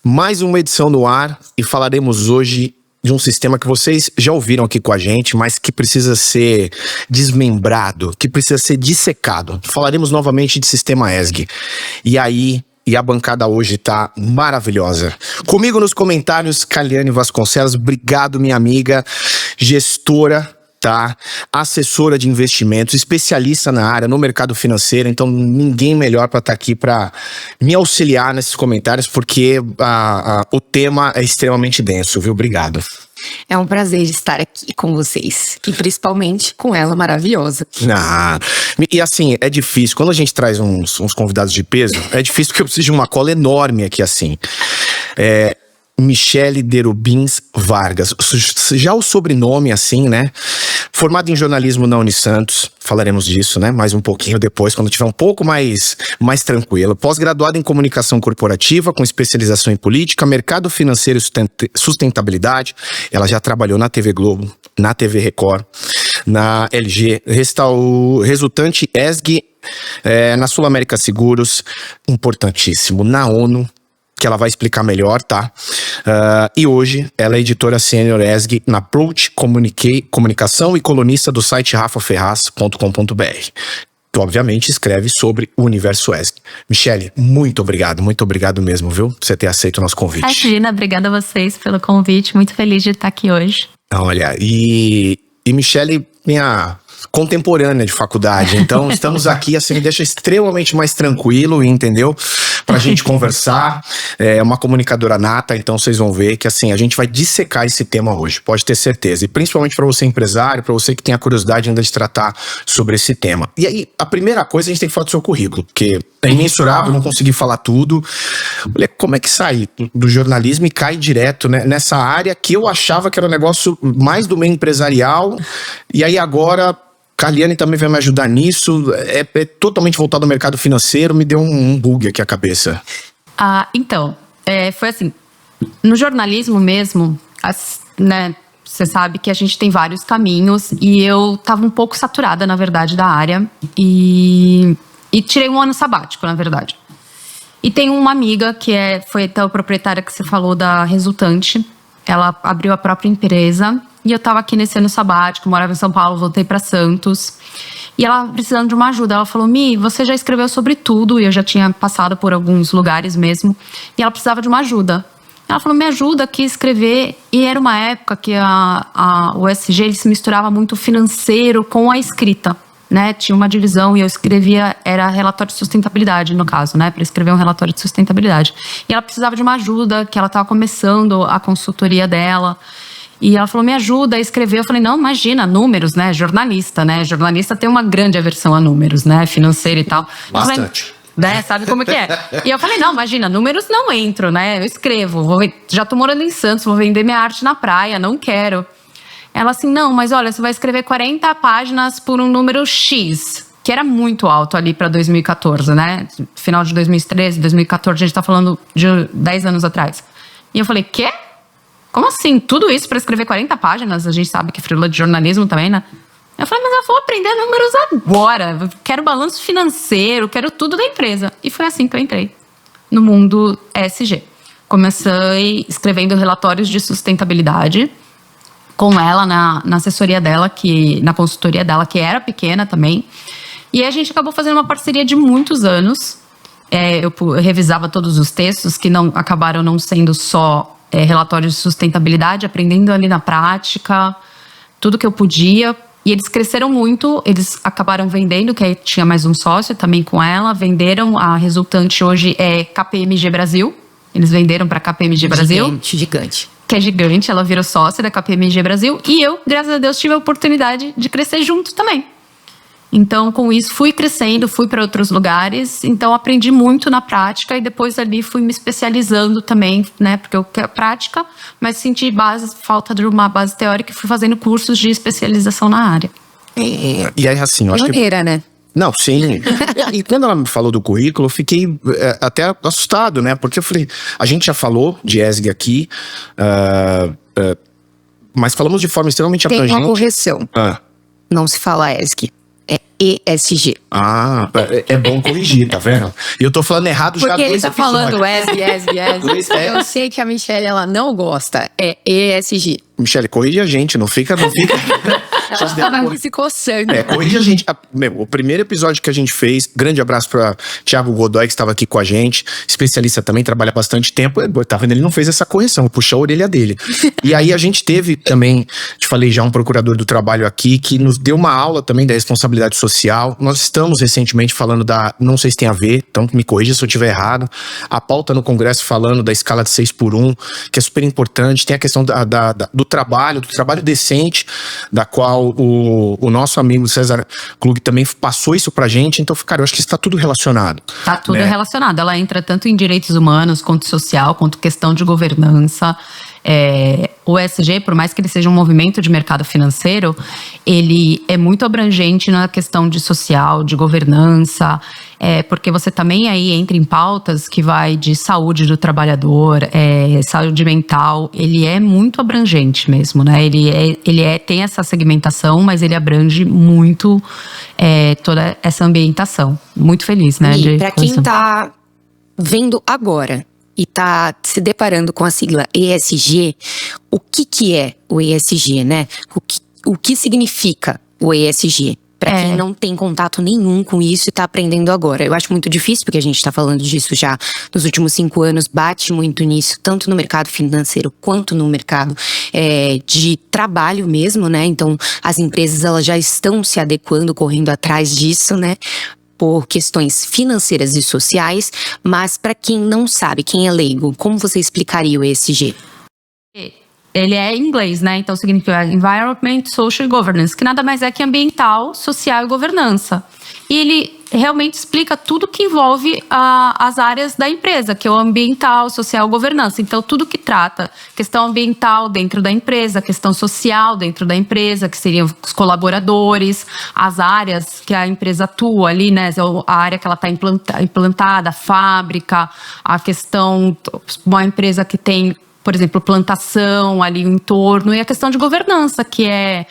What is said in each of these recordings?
Mais uma edição no ar e falaremos hoje de um sistema que vocês já ouviram aqui com a gente, mas que precisa ser desmembrado, que precisa ser dissecado. Falaremos novamente de sistema ESG. E a bancada hoje tá maravilhosa. Comigo nos comentários, Kaliane Vasconcelos, obrigado minha amiga, gestora, tá? Assessora de investimentos, especialista na área, no mercado financeiro, então ninguém melhor para estar aqui para me auxiliar nesses comentários, porque o tema é extremamente denso, viu? Obrigado. É um prazer estar aqui com vocês, e principalmente com ela maravilhosa. E assim, é difícil, quando a gente traz uns convidados de peso, é difícil porque eu preciso de uma cola enorme aqui assim. Michele Derubins Vargas, já o sobrenome assim, né? Formada em jornalismo na Unisantos, falaremos disso, né? Mais um pouquinho depois, quando tiver um pouco mais tranquilo. Pós-graduada em comunicação corporativa, com especialização em política, mercado financeiro e sustentabilidade. Ela já trabalhou na TV Globo, na TV Record, na LG, resultante ESG, na Sul América Seguros, importantíssimo, na ONU, que ela vai explicar melhor, tá? E hoje ela é editora sênior ESG na Approach Comunicação e colunista do site rafaferraz.com.br, que obviamente escreve sobre o universo ESG. Michele, muito obrigado mesmo, viu? Por você ter aceito o nosso convite. Imagina, obrigada a vocês pelo convite, muito feliz de estar aqui hoje. Olha, e Michele, minha contemporânea de faculdade, então estamos aqui, assim, me deixa extremamente mais tranquilo, entendeu? Pra gente conversar, é uma comunicadora nata, então vocês vão ver que assim, a gente vai dissecar esse tema hoje, pode ter certeza, e principalmente para você empresário, para você que tem a curiosidade ainda de tratar sobre esse tema. E aí, a primeira coisa, a gente tem que falar do seu currículo, porque é imensurável, não consegui falar tudo. Olha, como é que sai do jornalismo e cai direto, né, nessa área que eu achava que era um negócio mais do meio empresarial, e aí agora Kaliane também vai me ajudar nisso, é totalmente voltado ao mercado financeiro, me deu um bug aqui a cabeça. Então, foi assim, no jornalismo mesmo, né, você sabe que a gente tem vários caminhos e eu tava um pouco saturada, na verdade, da área e tirei um ano sabático, na verdade. E tem uma amiga que foi até a proprietária que você falou da Resultante, ela abriu a própria empresa. E eu tava aqui nesse ano sabático, morava em São Paulo, voltei pra Santos. E ela precisando de uma ajuda. Ela falou, Mi, você já escreveu sobre tudo. E eu já tinha passado por alguns lugares mesmo. E ela precisava de uma ajuda. Ela falou, me ajuda aqui a escrever. E era uma época que o ESG ele se misturava muito o financeiro com a escrita, né? Tinha uma divisão e eu escrevia, era relatório de sustentabilidade no caso, né? Para escrever um relatório de sustentabilidade. E ela precisava de uma ajuda, que ela tava começando a consultoria dela. E ela falou, me ajuda a escrever. Eu falei, não, imagina, números, né? Jornalista, né? Jornalista tem uma grande aversão a números, né? Financeiro e tal. Bastante. Falei, né? Sabe como que é? E eu falei, não, imagina, números não entro, né? Eu escrevo, já tô morando em Santos, vou vender minha arte na praia, não quero. Ela assim, não, mas olha, você vai escrever 40 páginas por um número X, que era muito alto ali para 2014, né? Final de 2013, 2014, a gente tá falando de 10 anos atrás. E eu falei, quê? Como assim? Tudo isso para escrever 40 páginas? A gente sabe que frila de jornalismo também, né? Eu falei, mas eu vou aprender números agora. Quero balanço financeiro, quero tudo da empresa. E foi assim que eu entrei no mundo ESG. Comecei escrevendo relatórios de sustentabilidade com ela na assessoria dela, na consultoria dela, que era pequena também. E a gente acabou fazendo uma parceria de muitos anos. Eu revisava todos os textos que acabaram não sendo só relatórios de sustentabilidade, aprendendo ali na prática, tudo que eu podia. E eles cresceram muito, eles acabaram vendendo, que aí tinha mais um sócio também com ela, venderam, a resultante hoje é KPMG Brasil, eles venderam para KPMG Brasil. Gigante. Que é gigante, ela virou sócia da KPMG Brasil, e eu, graças a Deus, tive a oportunidade de crescer junto também. Então, com isso, fui crescendo, fui para outros lugares. Então, aprendi muito na prática e depois ali fui me especializando também, né? Porque eu quero prática, mas senti falta de uma base teórica e fui fazendo cursos de especialização na área. E aí, assim, eu acho que... Pioneira, né? Não, sim. E quando ela me falou do currículo, eu fiquei até assustado, né? Porque eu falei, a gente já falou de ESG aqui, mas falamos de forma extremamente abrangente. Tem uma correção. Não se fala ESG. é ESG. Ah, é bom corrigir, tá vendo? E eu tô falando errado já Porque ele tá episódios. falando ESG. Eu sei que a Michelle, ela não gosta. É ESG. Michele, corrige a gente, não fica. Ela tava aqui se coçando. Corrige a gente. O primeiro episódio que a gente fez, grande abraço pra Thiago Godoy, que estava aqui com a gente, especialista também, trabalha há bastante tempo. Tá vendo? Ele não fez essa correção, puxou a orelha dele. E aí a gente teve também, te falei já, um procurador do trabalho aqui, que nos deu uma aula também da responsabilidade social. Nós estamos recentemente falando não sei se tem a ver, então me corrija se eu estiver errado, a pauta no Congresso falando da escala de 6x1, que é super importante. Tem a questão do trabalho decente, da qual o nosso amigo César Klug também passou isso pra gente. Então, cara, eu acho que isso tá tudo relacionado. Tá tudo relacionado. Ela entra tanto em direitos humanos, quanto social, quanto questão de governança. O ESG, por mais que ele seja um movimento de mercado financeiro, ele é muito abrangente na questão de social, de governança, porque você também aí entra em pautas que vai de saúde do trabalhador, saúde mental. Ele é muito abrangente mesmo, né? Tem essa segmentação, mas ele abrange muito toda essa ambientação. Muito feliz, né? E para quem tá vendo agora e tá se deparando com a sigla ESG, o que é o ESG, né? O que significa o ESG? Para quem não tem contato nenhum com isso e tá aprendendo agora. Eu acho muito difícil, porque a gente tá falando disso já nos últimos 5 anos, bate muito nisso, tanto no mercado financeiro quanto no mercado de trabalho mesmo, né? Então, as empresas, elas já estão se adequando, correndo atrás disso, né? Por questões financeiras e sociais, mas para quem não sabe, quem é leigo, como você explicaria o ESG? Ele é em inglês, né? Então significa Environment, Social e Governance, que nada mais é que ambiental, social e governança. E ele realmente explica tudo que envolve as áreas da empresa, que é o ambiental, social e governança. Então, tudo que trata questão ambiental dentro da empresa, questão social dentro da empresa, que seriam os colaboradores, as áreas que a empresa atua ali, né? A área que ela está implantada, a fábrica, a questão, uma empresa que tem, por exemplo, plantação ali no entorno, e a questão de governança, que é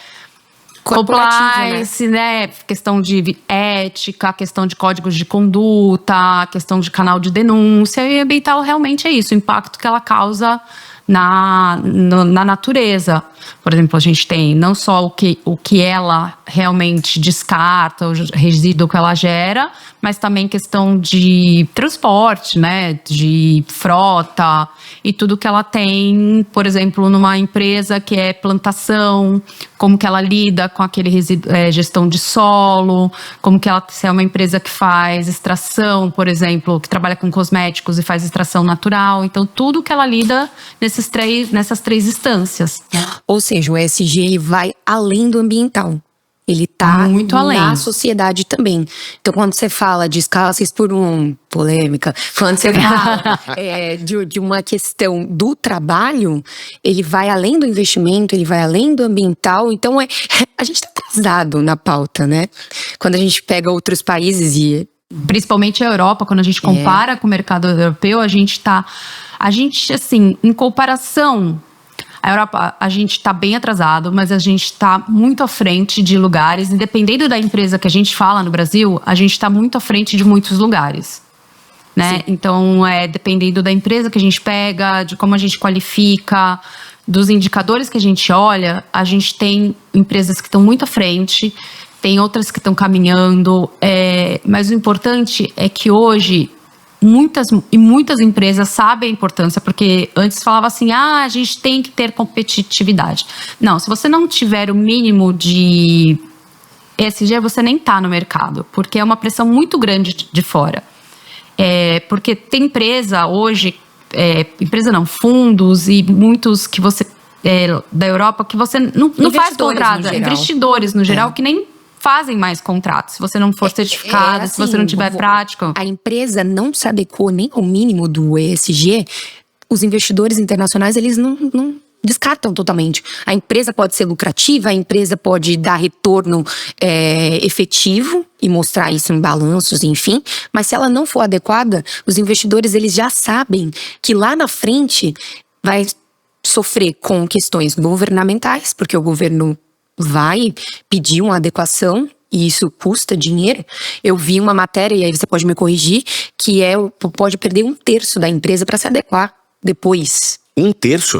compliance, né? Questão de ética, questão de códigos de conduta, questão de canal de denúncia. E ambiental realmente é isso, o impacto que ela causa na natureza. Por exemplo, a gente tem não só o que ela realmente descarta, o resíduo que ela gera, mas também questão de transporte, né, de frota e tudo que ela tem, por exemplo, numa empresa que é plantação, como que ela lida com aquele resíduo, gestão de solo, como que ela, se é uma empresa que faz extração, por exemplo, que trabalha com cosméticos e faz extração natural. Então, tudo que ela lida nessas três instâncias. Ou seja, o ESG vai além do ambiental. Ele tá muito na além. sociedade também. Então, quando você fala de escala 6x1, polêmica, quando você fala de uma questão do trabalho, ele vai além do investimento, ele vai além do ambiental. Então, a gente tá atrasado na pauta, né? Quando a gente pega outros países e... Principalmente a Europa, quando a gente compara com o mercado europeu, a gente, assim, em comparação... A Europa, a gente está bem atrasado, mas a gente está muito à frente de lugares. E dependendo da empresa que a gente fala no Brasil, a gente está muito à frente de muitos lugares, né? Sim. Então, dependendo da empresa que a gente pega, de como a gente qualifica, dos indicadores que a gente olha, a gente tem empresas que estão muito à frente, tem outras que estão caminhando. Mas o importante é que hoje... Muitas empresas sabem a importância, porque antes falava assim, a gente tem que ter competitividade. Não, se você não tiver o mínimo de ESG, você nem está no mercado, porque é uma pressão muito grande de fora. Porque tem empresa hoje, fundos e muitos que você, da Europa, que você não faz contrato, investidores no geral, que nem fazem mais contratos, se você não for certificado, assim, se você não tiver prática. A empresa não se adequou nem ao mínimo do ESG, os investidores internacionais, eles não descartam totalmente. A empresa pode ser lucrativa, a empresa pode dar retorno efetivo e mostrar isso em balanços, enfim, mas se ela não for adequada, os investidores, eles já sabem que lá na frente vai sofrer com questões governamentais, porque o governo vai pedir uma adequação e isso custa dinheiro, eu vi uma matéria, e aí você pode me corrigir, que pode perder 1/3 da empresa para se adequar depois. 1/3?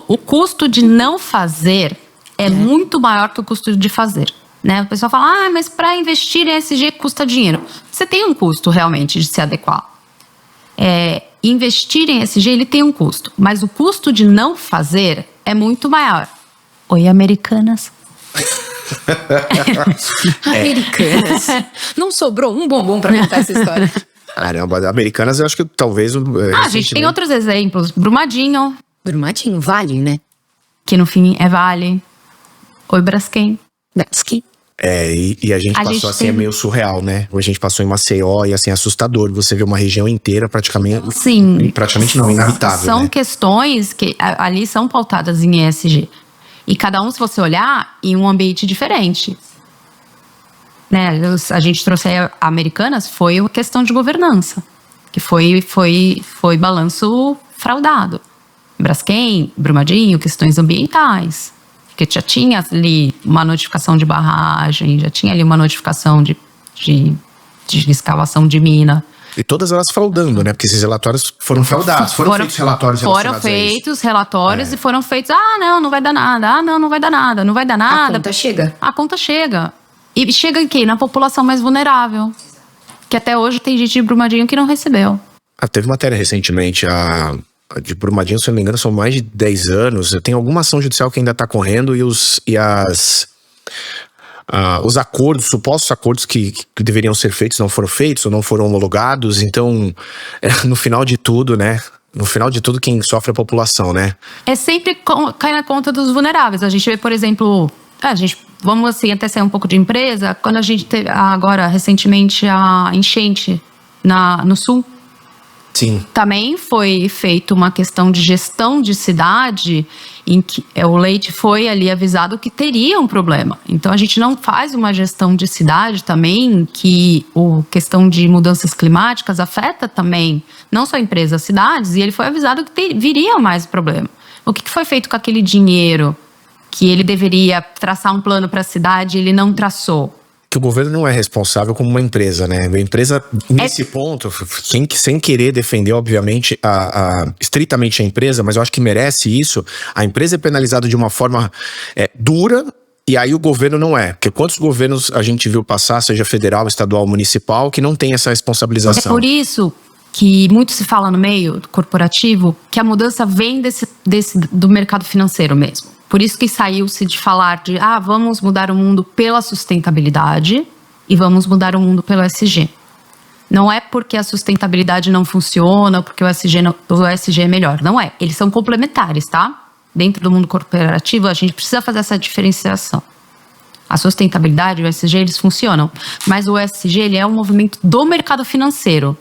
O custo de não fazer é muito maior que o custo de fazer. Né? O pessoal fala, mas para investir em ESG custa dinheiro. Você tem um custo realmente de se adequar. Investir em ESG, ele tem um custo, mas o custo de não fazer é muito maior. Oi, Americanas. Americanas. Não sobrou um bombom para contar essa história. Caramba, Americanas eu acho que talvez... A gente tem outros exemplos. Brumadinho. Brumadinho, Vale, né? Que no fim é Vale. Oi, Braskem. Braskem. E a gente passou assim, é meio surreal, né? A gente passou em Maceió e assim, assustador. Você vê uma região inteira praticamente... Sim. Praticamente não, inabitável, São né? questões que ali são pautadas em ESG. E cada um, se você olhar, em um ambiente diferente. Né? A gente trouxe aí a Americanas, foi uma questão de governança. Que foi balanço fraudado. Braskem, Brumadinho, questões ambientais. Porque já tinha ali uma notificação de barragem, já tinha ali uma notificação de escavação de mina. E todas elas fraudando, né? Porque esses relatórios foram fraudados. Foram feitos relatórios relacionados Foram feitos relatórios e foram feitos... não vai dar nada. Não vai dar nada. Não vai dar nada. A conta chega. E chega em quê? Na população mais vulnerável. Que até hoje tem gente de Brumadinho que não recebeu. Teve matéria recentemente, de Brumadinho, se eu não me engano, são mais de 10 anos. Tem alguma ação judicial que ainda está correndo e os acordos, supostos acordos que deveriam ser feitos não foram feitos ou não foram homologados. Então, no final de tudo, né? No final de tudo, quem sofre é a população, né? É sempre cai na conta dos vulneráveis. A gente vê, por exemplo, vamos assim, até sair um pouco de empresa. Quando a gente teve agora, recentemente, a enchente no sul. Sim. Também foi feita uma questão de gestão de cidade em que o Leite foi ali avisado que teria um problema. Então a gente não faz uma gestão de cidade também que a questão de mudanças climáticas afeta também não só empresas, cidades, e ele foi avisado que viria mais problema. O que foi feito com aquele dinheiro que ele deveria traçar um plano para a cidade e ele não traçou? Que o governo não é responsável como uma empresa, né? A empresa, nesse ponto, sem querer defender, obviamente, estritamente a empresa, mas eu acho que merece isso. A empresa é penalizada de uma forma dura, e aí o governo não é. Porque quantos governos a gente viu passar, seja federal, estadual, municipal, que não tem essa responsabilização? É por isso que muito se fala no meio corporativo que a mudança vem do mercado financeiro mesmo. Por isso que saiu-se de falar de vamos mudar o mundo pela sustentabilidade e vamos mudar o mundo pelo ESG. Não é porque a sustentabilidade não funciona, porque o ESG é melhor. Não é. Eles são complementares, tá? Dentro do mundo corporativo, a gente precisa fazer essa diferenciação. A sustentabilidade e o ESG, eles funcionam. Mas o ESG, ele é um movimento do mercado financeiro.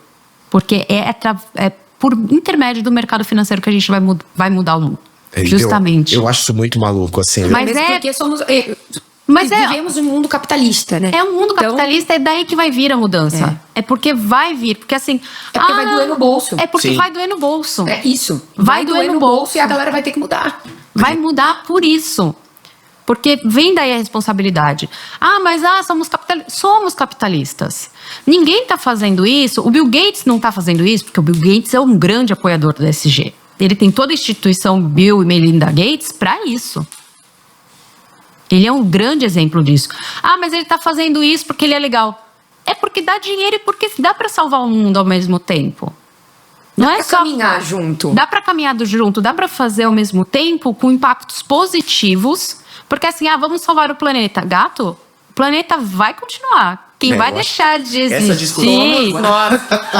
Porque é por intermédio do mercado financeiro que a gente vai mudar o mundo. Justamente. Eu acho isso muito maluco, assim. Mas porque vivemos um mundo capitalista, né? É um mundo capitalista, é daí que vai vir a mudança. É porque vai vir, porque assim... É porque vai doer no bolso. É porque vai doer no bolso. É isso. Vai doer no bolso e a galera vai ter que mudar. Vai mudar por isso. Porque vem daí a responsabilidade. Somos capitalistas. Ninguém está fazendo isso. O Bill Gates não está fazendo isso, porque o Bill Gates é um grande apoiador do ESG. Ele tem toda a instituição Bill e Melinda Gates para isso. Ele é um grande exemplo disso. Mas ele está fazendo isso porque ele é legal. É porque dá dinheiro e porque dá para salvar o mundo ao mesmo tempo. Não é só caminhar junto. Dá para caminhar junto, dá para fazer ao mesmo tempo com impactos positivos. Porque assim, vamos salvar o planeta. Gato, o planeta vai continuar. Quem vai deixar de existir...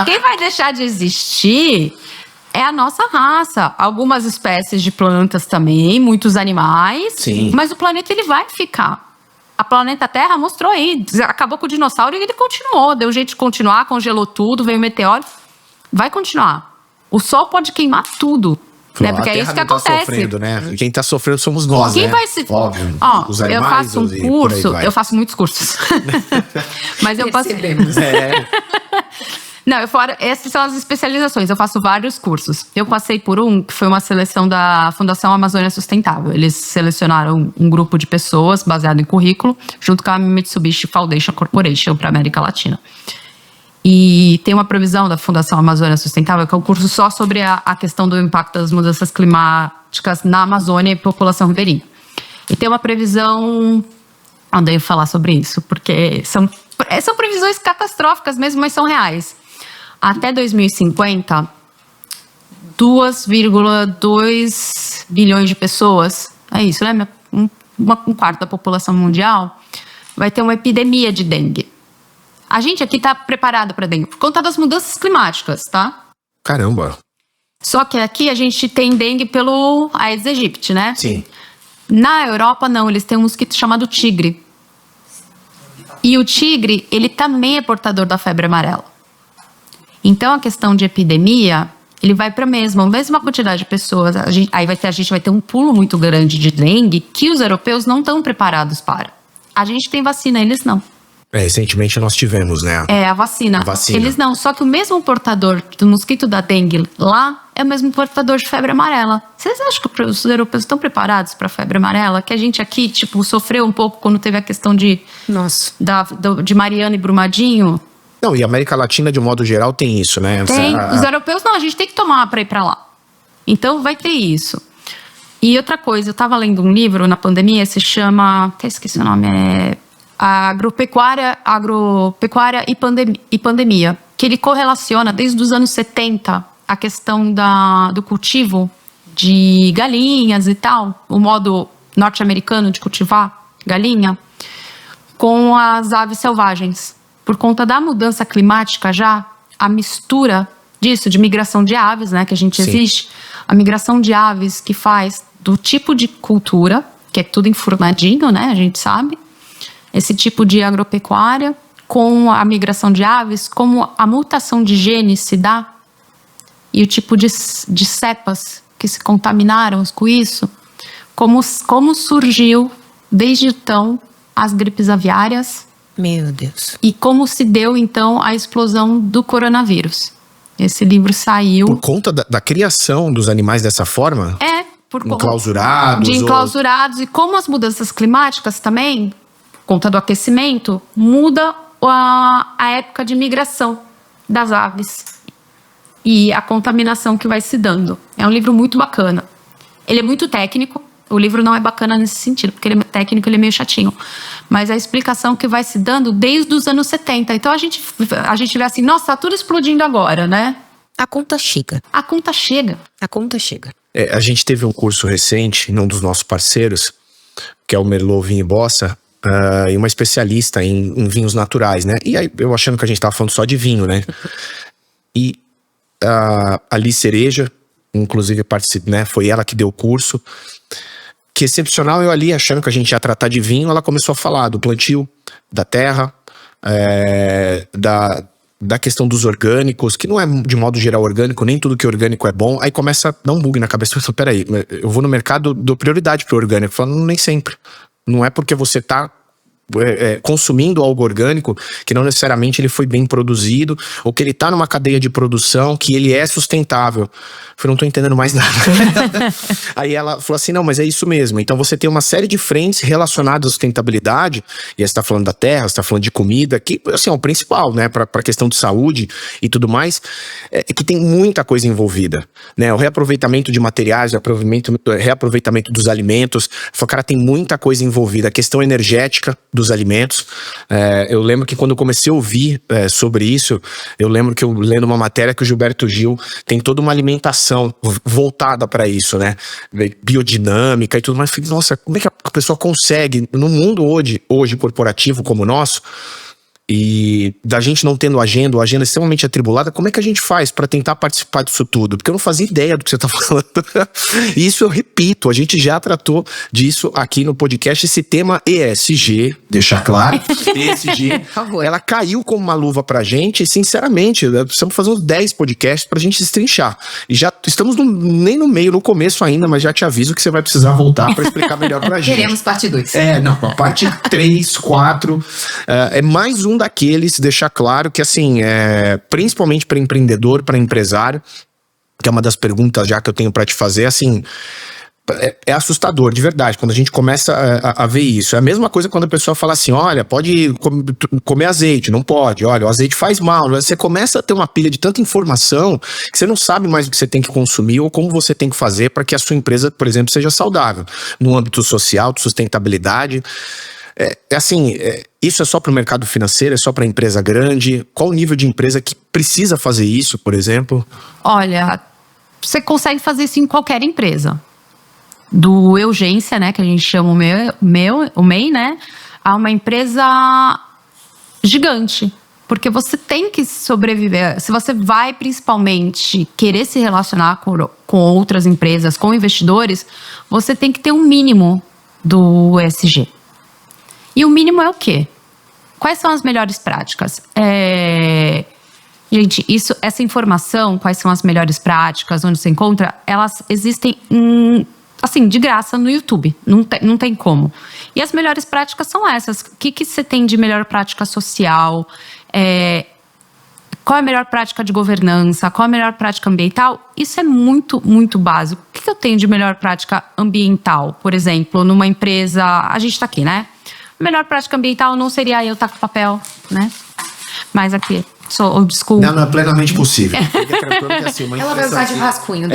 Quem vai deixar de existir... é a nossa raça. Algumas espécies de plantas também, muitos animais. Sim. Mas o planeta, ele vai ficar. A planeta Terra mostrou aí. Acabou com o dinossauro e ele continuou. Deu jeito de continuar, congelou tudo, veio o meteoro. Vai continuar. O Sol pode queimar tudo. Né? Porque é isso que acontece. Tá sofrendo, né? Quem tá sofrendo somos nós, Quem né? vai se... Óbvio. Os animais, eu faço um curso, eu faço muitos cursos. Mas eu faço... Não, essas são as especializações. Eu faço vários cursos. Eu passei por que foi uma seleção da Fundação Amazônia Sustentável. Eles selecionaram um grupo de pessoas baseado em currículo, junto com a Mitsubishi Foundation Corporation para a América Latina. E tem uma previsão da Fundação Amazônia Sustentável, que é um curso só sobre a questão do impacto das mudanças climáticas na Amazônia e população ribeirinha. E tem uma previsão... Andei a falar sobre isso, porque são previsões catastróficas mesmo, mas são reais. Até 2050, 2,2 bilhões de pessoas, é isso, né? Um quarto da população mundial vai ter uma epidemia de dengue. A gente aqui está preparado para dengue por conta das mudanças climáticas, tá? Caramba. Só que aqui a gente tem dengue pelo Aedes aegypti, né? Sim. Na Europa, não. Eles têm um mosquito chamado tigre. E o tigre, ele também é portador da febre amarela. Então, a questão de epidemia, ele vai para a mesma quantidade de pessoas. A gente vai ter um pulo muito grande de dengue que os europeus não estão preparados para. A gente tem vacina, eles não. Recentemente nós tivemos, né? A vacina. Eles não. Só que o mesmo portador do mosquito da dengue lá é o mesmo portador de febre amarela. Vocês acham que os europeus estão preparados para a febre amarela? Que a gente aqui, sofreu um pouco quando teve a questão de Mariana e Brumadinho? Não, e a América Latina, de modo geral, tem isso, né? Tem. Os europeus, não. A gente tem que tomar para ir para lá. Então, vai ter isso. E outra coisa, eu estava lendo um livro na pandemia, se chama... Até esqueci o nome, Agropecuária e Pandemia, que ele correlaciona desde os anos 70 a questão do cultivo de galinhas e tal, o modo norte-americano de cultivar galinha, com as aves selvagens. Por conta da mudança climática a mistura disso, de migração de aves, né, que a gente existe, a migração de aves que faz do tipo de cultura, que é tudo enfurnadinho, né, a gente sabe, esse tipo de agropecuária, com a migração de aves, como a mutação de genes se dá, e o tipo de cepas que se contaminaram com isso, como surgiu desde então as gripes aviárias. Meu Deus. E como se deu então a explosão do coronavírus. Esse livro saiu... Por conta da criação dos animais dessa forma? Enclausurados. Enclausurados. E como as mudanças climáticas também... Por conta do aquecimento, muda a época de migração das aves e a contaminação que vai se dando. É um livro muito bacana. Ele é muito técnico. O livro não é bacana nesse sentido, porque ele é técnico, ele é meio chatinho. Mas a explicação que vai se dando desde os anos 70. Então a gente vê assim, nossa, tá tudo explodindo agora, né? A conta chega. A conta chega. A conta chega. A gente teve um curso recente, num dos nossos parceiros, que é o Merlot Vinho e Bossa, e uma especialista em vinhos naturais, né? E aí, eu achando que a gente tava falando só de vinho, né? E a Alice Cereja, inclusive, né? Foi ela que deu o curso. Que excepcional, eu ali, achando que a gente ia tratar de vinho, ela começou a falar do plantio, da terra, da questão dos orgânicos, que não é de modo geral orgânico, nem tudo que é orgânico é bom. Aí começa a dar um bug na cabeça. Eu falo, peraí, eu vou no mercado, dou prioridade pro orgânico. Falando, nem sempre. Não é porque você tá consumindo algo orgânico que não necessariamente ele foi bem produzido, ou que ele tá numa cadeia de produção que ele é sustentável. Eu não tô entendendo mais nada. Aí ela falou assim, não, mas é isso mesmo. Então você tem uma série de frentes relacionadas à sustentabilidade, e aí você tá falando da terra, você tá falando de comida, que assim, é o principal, né, pra questão de saúde e tudo mais, que tem muita coisa envolvida, né, o reaproveitamento de materiais, o reaproveitamento dos alimentos. Falei, cara, tem muita coisa envolvida, a questão energética dos alimentos. Eu lembro que quando eu comecei a ouvir sobre isso, eu lembro que eu lendo uma matéria que o Gilberto Gil tem toda uma alimentação voltada para isso, né? Biodinâmica e tudo mais. Falei, nossa, como é que a pessoa consegue, no mundo hoje corporativo como o nosso, e da gente não tendo agenda, a agenda extremamente atribulada, como é que a gente faz para tentar participar disso tudo? Porque eu não fazia ideia do que você tá falando. E isso eu repito, a gente já tratou disso aqui no podcast, esse tema ESG, deixar claro, ESG, ela caiu como uma luva pra gente, e sinceramente, precisamos fazer uns 10 podcasts pra gente destrinchar. E já estamos nem no meio, no começo ainda, mas já te aviso que você vai precisar voltar pra explicar melhor pra gente. Queremos parte 2. Não, a parte 3, 4, é mais um um daqueles, deixar claro que, assim, principalmente para empreendedor, para empresário, que é uma das perguntas já que eu tenho para te fazer, assim, é assustador, de verdade, quando a gente começa a ver isso. É a mesma coisa quando a pessoa fala assim, olha, pode comer azeite, não pode, olha, o azeite faz mal. Você começa a ter uma pilha de tanta informação que você não sabe mais o que você tem que consumir ou como você tem que fazer para que a sua empresa, por exemplo, seja saudável. No âmbito social, de sustentabilidade. Isso é só para o mercado financeiro, é só para empresa grande? Qual o nível de empresa que precisa fazer isso, por exemplo? Olha, você consegue fazer isso em qualquer empresa. Do Urgência, né, que a gente chama o MEI, né, a uma empresa gigante. Porque você tem que sobreviver. Se você vai, principalmente, querer se relacionar com outras empresas, com investidores, você tem que ter um mínimo do ESG. E o mínimo é o quê? Quais são as melhores práticas? Gente, essa informação, quais são as melhores práticas, onde você encontra, elas existem assim, de graça no YouTube, não tem como. E as melhores práticas são essas. O que você tem de melhor prática social? Qual é a melhor prática de governança? Qual é a melhor prática ambiental? Isso é muito, muito básico. O que eu tenho de melhor prática ambiental? Por exemplo, numa empresa... A gente está aqui, né? A melhor prática ambiental não seria eu estar com papel, né? Mas aqui... Desculpa. Não, é plenamente possível. Ela vai usar de rascunho.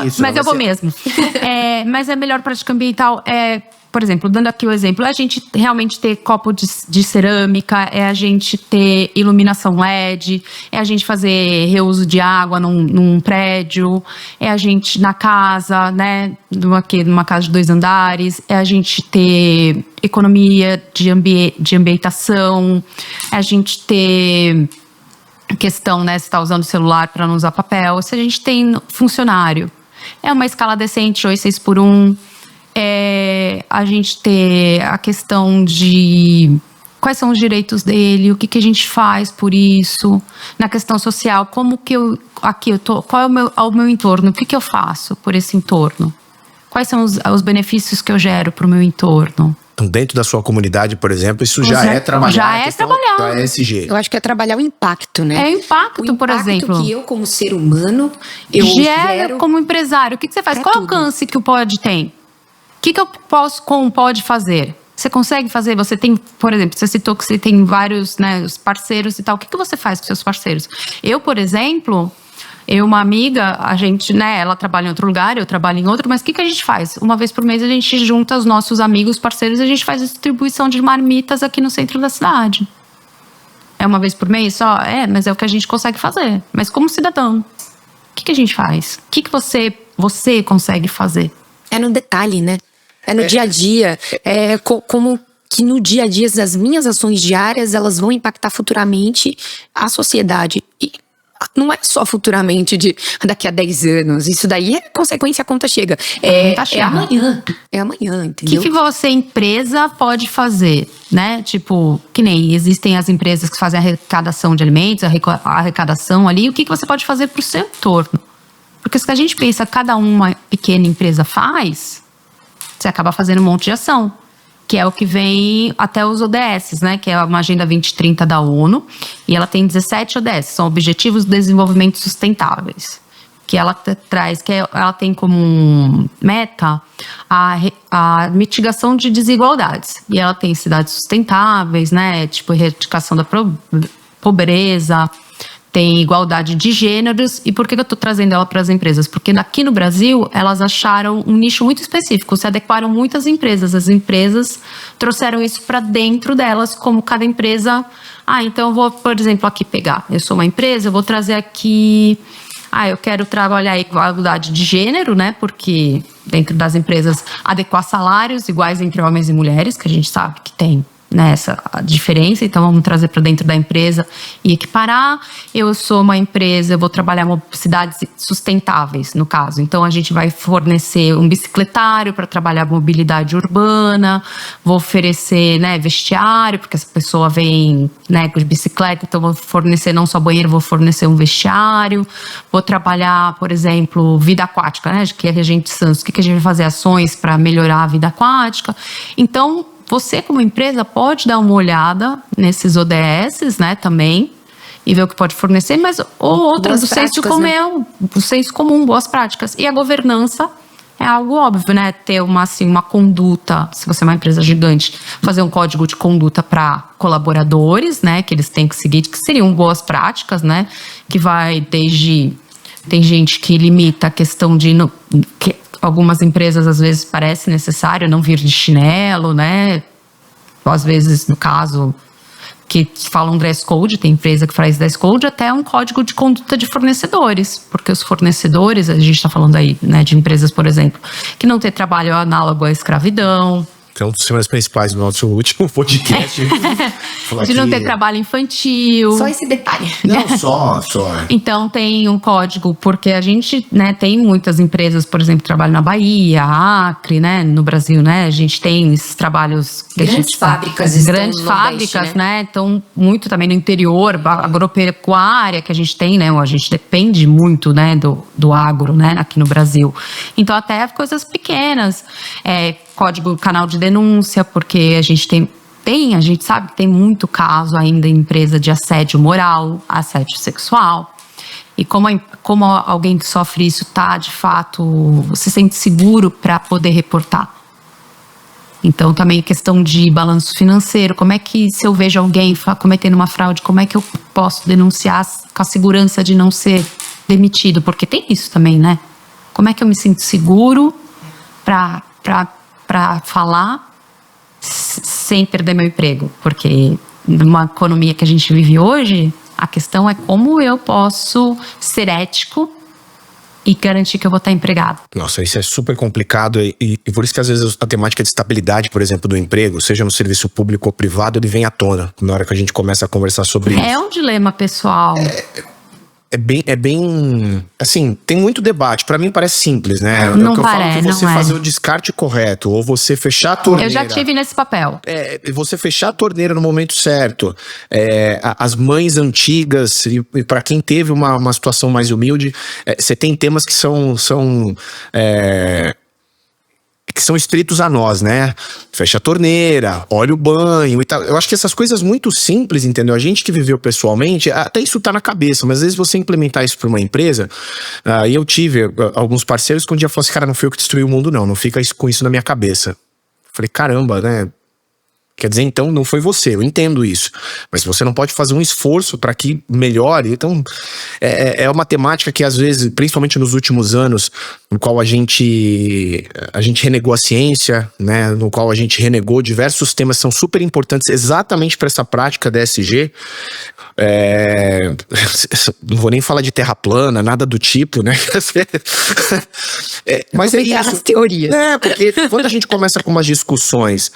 Isso. Mas eu vou mesmo. Mas a melhor prática ambiental por exemplo, dando aqui o exemplo, é a gente realmente ter copo de cerâmica, é a gente ter iluminação LED, é a gente fazer reuso de água num prédio, é a gente na casa, né, numa casa de 2 andares, é a gente ter economia de ambientação, é a gente ter... questão, né, se está usando o celular para não usar papel, se a gente tem funcionário, é uma escala decente, 6x1, a gente ter a questão de quais são os direitos dele, o que a gente faz por isso, na questão social, como que qual é o meu entorno, o que eu faço por esse entorno, quais são os benefícios que eu gero para o meu entorno. Dentro da sua comunidade, por exemplo, isso já é trabalhar. Já é trabalhar. Da ESG. Eu acho que é trabalhar o impacto, né? É o impacto, por exemplo. O que eu, como ser humano, eu gero como empresário. O que você faz? Qual é o alcance que o pod tem? O que eu posso com o pod fazer? Você consegue fazer? Você tem, por exemplo, você citou que você tem vários, né, os parceiros e tal. O que você faz com seus parceiros? Eu, por exemplo... uma amiga, a gente, né, ela trabalha em outro lugar, eu trabalho em outro, mas o que a gente faz? Uma vez por mês a gente junta os nossos amigos, parceiros, e a gente faz a distribuição de marmitas aqui no centro da cidade. É uma vez por mês só? Mas é o que a gente consegue fazer. Mas como cidadão, o que a gente faz? O que você consegue fazer? É no detalhe, né? É no dia a dia. Como que no dia a dia as minhas ações diárias, elas vão impactar futuramente a sociedade. E não é só futuramente daqui a 10 anos. Isso daí é consequência, a conta chega. É amanhã. É amanhã, entendeu? O que você, empresa, pode fazer, né? Tipo, que nem existem as empresas que fazem arrecadação de alimentos, arrecadação ali. O que você pode fazer para o seu entorno? Porque se a gente pensa cada uma pequena empresa faz, você acaba fazendo um monte de ação. Que é o que vem até os ODS, né? Que é uma Agenda 2030 da ONU. E ela tem 17 ODS, são Objetivos de Desenvolvimento Sustentáveis. Que ela traz, ela tem como meta a mitigação de desigualdades. E ela tem cidades sustentáveis, né? Tipo, erradicação da pobreza, tem igualdade de gêneros. E por que eu estou trazendo ela para as empresas? Porque aqui no Brasil, elas acharam um nicho muito específico, se adequaram muitas empresas. As empresas trouxeram isso para dentro delas, como cada empresa... então eu vou, por exemplo, aqui pegar. Eu sou uma empresa, eu vou trazer aqui... eu quero trabalhar a igualdade de gênero, né? Porque dentro das empresas, adequar salários iguais entre homens e mulheres, que a gente sabe que tem... nessa diferença, então vamos trazer para dentro da empresa e equiparar. Eu sou uma empresa, eu vou trabalhar cidades sustentáveis, no caso. Então a gente vai fornecer um bicicletário para trabalhar mobilidade urbana, vou oferecer, né, vestiário, porque essa pessoa vem, né, de bicicleta, então vou fornecer não só banheiro, vou fornecer um vestiário, vou trabalhar, por exemplo, vida aquática, né, que é a gente Santos, o que a gente vai fazer? Ações para melhorar a vida aquática. Então, você como empresa pode dar uma olhada nesses ODS, né, também, e ver o que pode fornecer, mas ou outras do senso comum, do senso comum, boas práticas. E a governança é algo óbvio, né? Ter uma conduta, se você é uma empresa gigante, fazer um código de conduta para colaboradores, né? Que eles têm que seguir, que seriam boas práticas, né? Que vai desde... Tem gente que limita a questão de... que algumas empresas, às vezes, parece necessário não vir de chinelo, né? Às vezes, no caso... que falam dress code, tem empresa que faz dress code, até um código de conduta de fornecedores, porque os fornecedores, a gente está falando aí, né, de empresas, por exemplo, que não tem trabalho análogo à escravidão. Que é um dos temas principais do nosso último podcast. De não ter trabalho infantil. Só esse detalhe. Não, só. Então tem um código, porque a gente, né, tem muitas empresas, por exemplo, que trabalham na Bahia, Acre, né, no Brasil, né, a gente tem esses trabalhos... Grandes fábricas grandes fábricas, né, estão muito também no interior, agropecuária que a gente tem, né, a gente depende muito, né, do agro, né, aqui no Brasil. Então até coisas pequenas, código, canal de denúncia, porque a gente a gente sabe que tem muito caso ainda em empresa de assédio moral, assédio sexual. E como alguém que sofre isso de fato, se sente seguro para poder reportar. Então, também questão de balanço financeiro. Como é que, se eu vejo alguém cometendo uma fraude, como é que eu posso denunciar com a segurança de não ser demitido? Porque tem isso também, né? Como é que eu me sinto seguro para falar sem perder meu emprego? Porque numa economia que a gente vive hoje, a questão é como eu posso ser ético e garantir que eu vou estar empregado. Nossa, isso é super complicado e por isso que às vezes a temática de estabilidade, por exemplo, do emprego, seja no serviço público ou privado, ele vem à tona na hora que a gente começa a conversar sobre isso. É um dilema pessoal. É bem, assim, tem muito debate. Pra mim parece simples, né? Não o que eu falo parece, que você não é. fazer o descarte correto, ou você fechar a torneira. Eu já tive nesse papel. Você fechar a torneira no momento certo. As mães antigas, e pra quem teve uma situação mais humilde, você tem temas que são estritos a nós, né? Fecha a torneira, olha o banho e tal. Eu acho que essas coisas muito simples, entendeu? A gente que viveu pessoalmente, até isso tá na cabeça, mas às vezes você implementar isso para uma empresa, e eu tive alguns parceiros que um dia falaram assim, cara, não foi eu que destruí o mundo não fica com isso na minha cabeça. Falei, caramba, né? Quer dizer, então, não foi você, eu entendo isso. Mas você não pode fazer um esforço para que melhore. Então, é uma temática que, às vezes, principalmente nos últimos anos, no qual a gente renegou a ciência, né? No qual a gente renegou diversos temas que são super importantes exatamente para essa prática da ESG. Não vou nem falar de terra plana, nada do tipo, né? Mas é isso. As teorias. Porque quando a gente começa com umas discussões,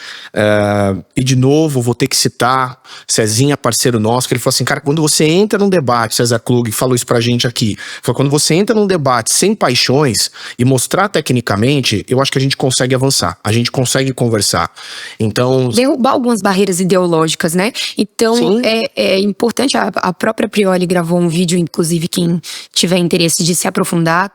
e de novo vou ter que citar Cezinha, parceiro nosso, que ele falou assim, cara, quando você entra num debate, César Klug falou isso pra gente aqui, foi quando você entra num debate sem paixões e mostrar tecnicamente, eu acho que a gente consegue avançar, a gente consegue conversar. Então, derrubar algumas barreiras ideológicas, né? Então, é importante, a própria Prioli gravou um vídeo, inclusive quem tiver interesse de se aprofundar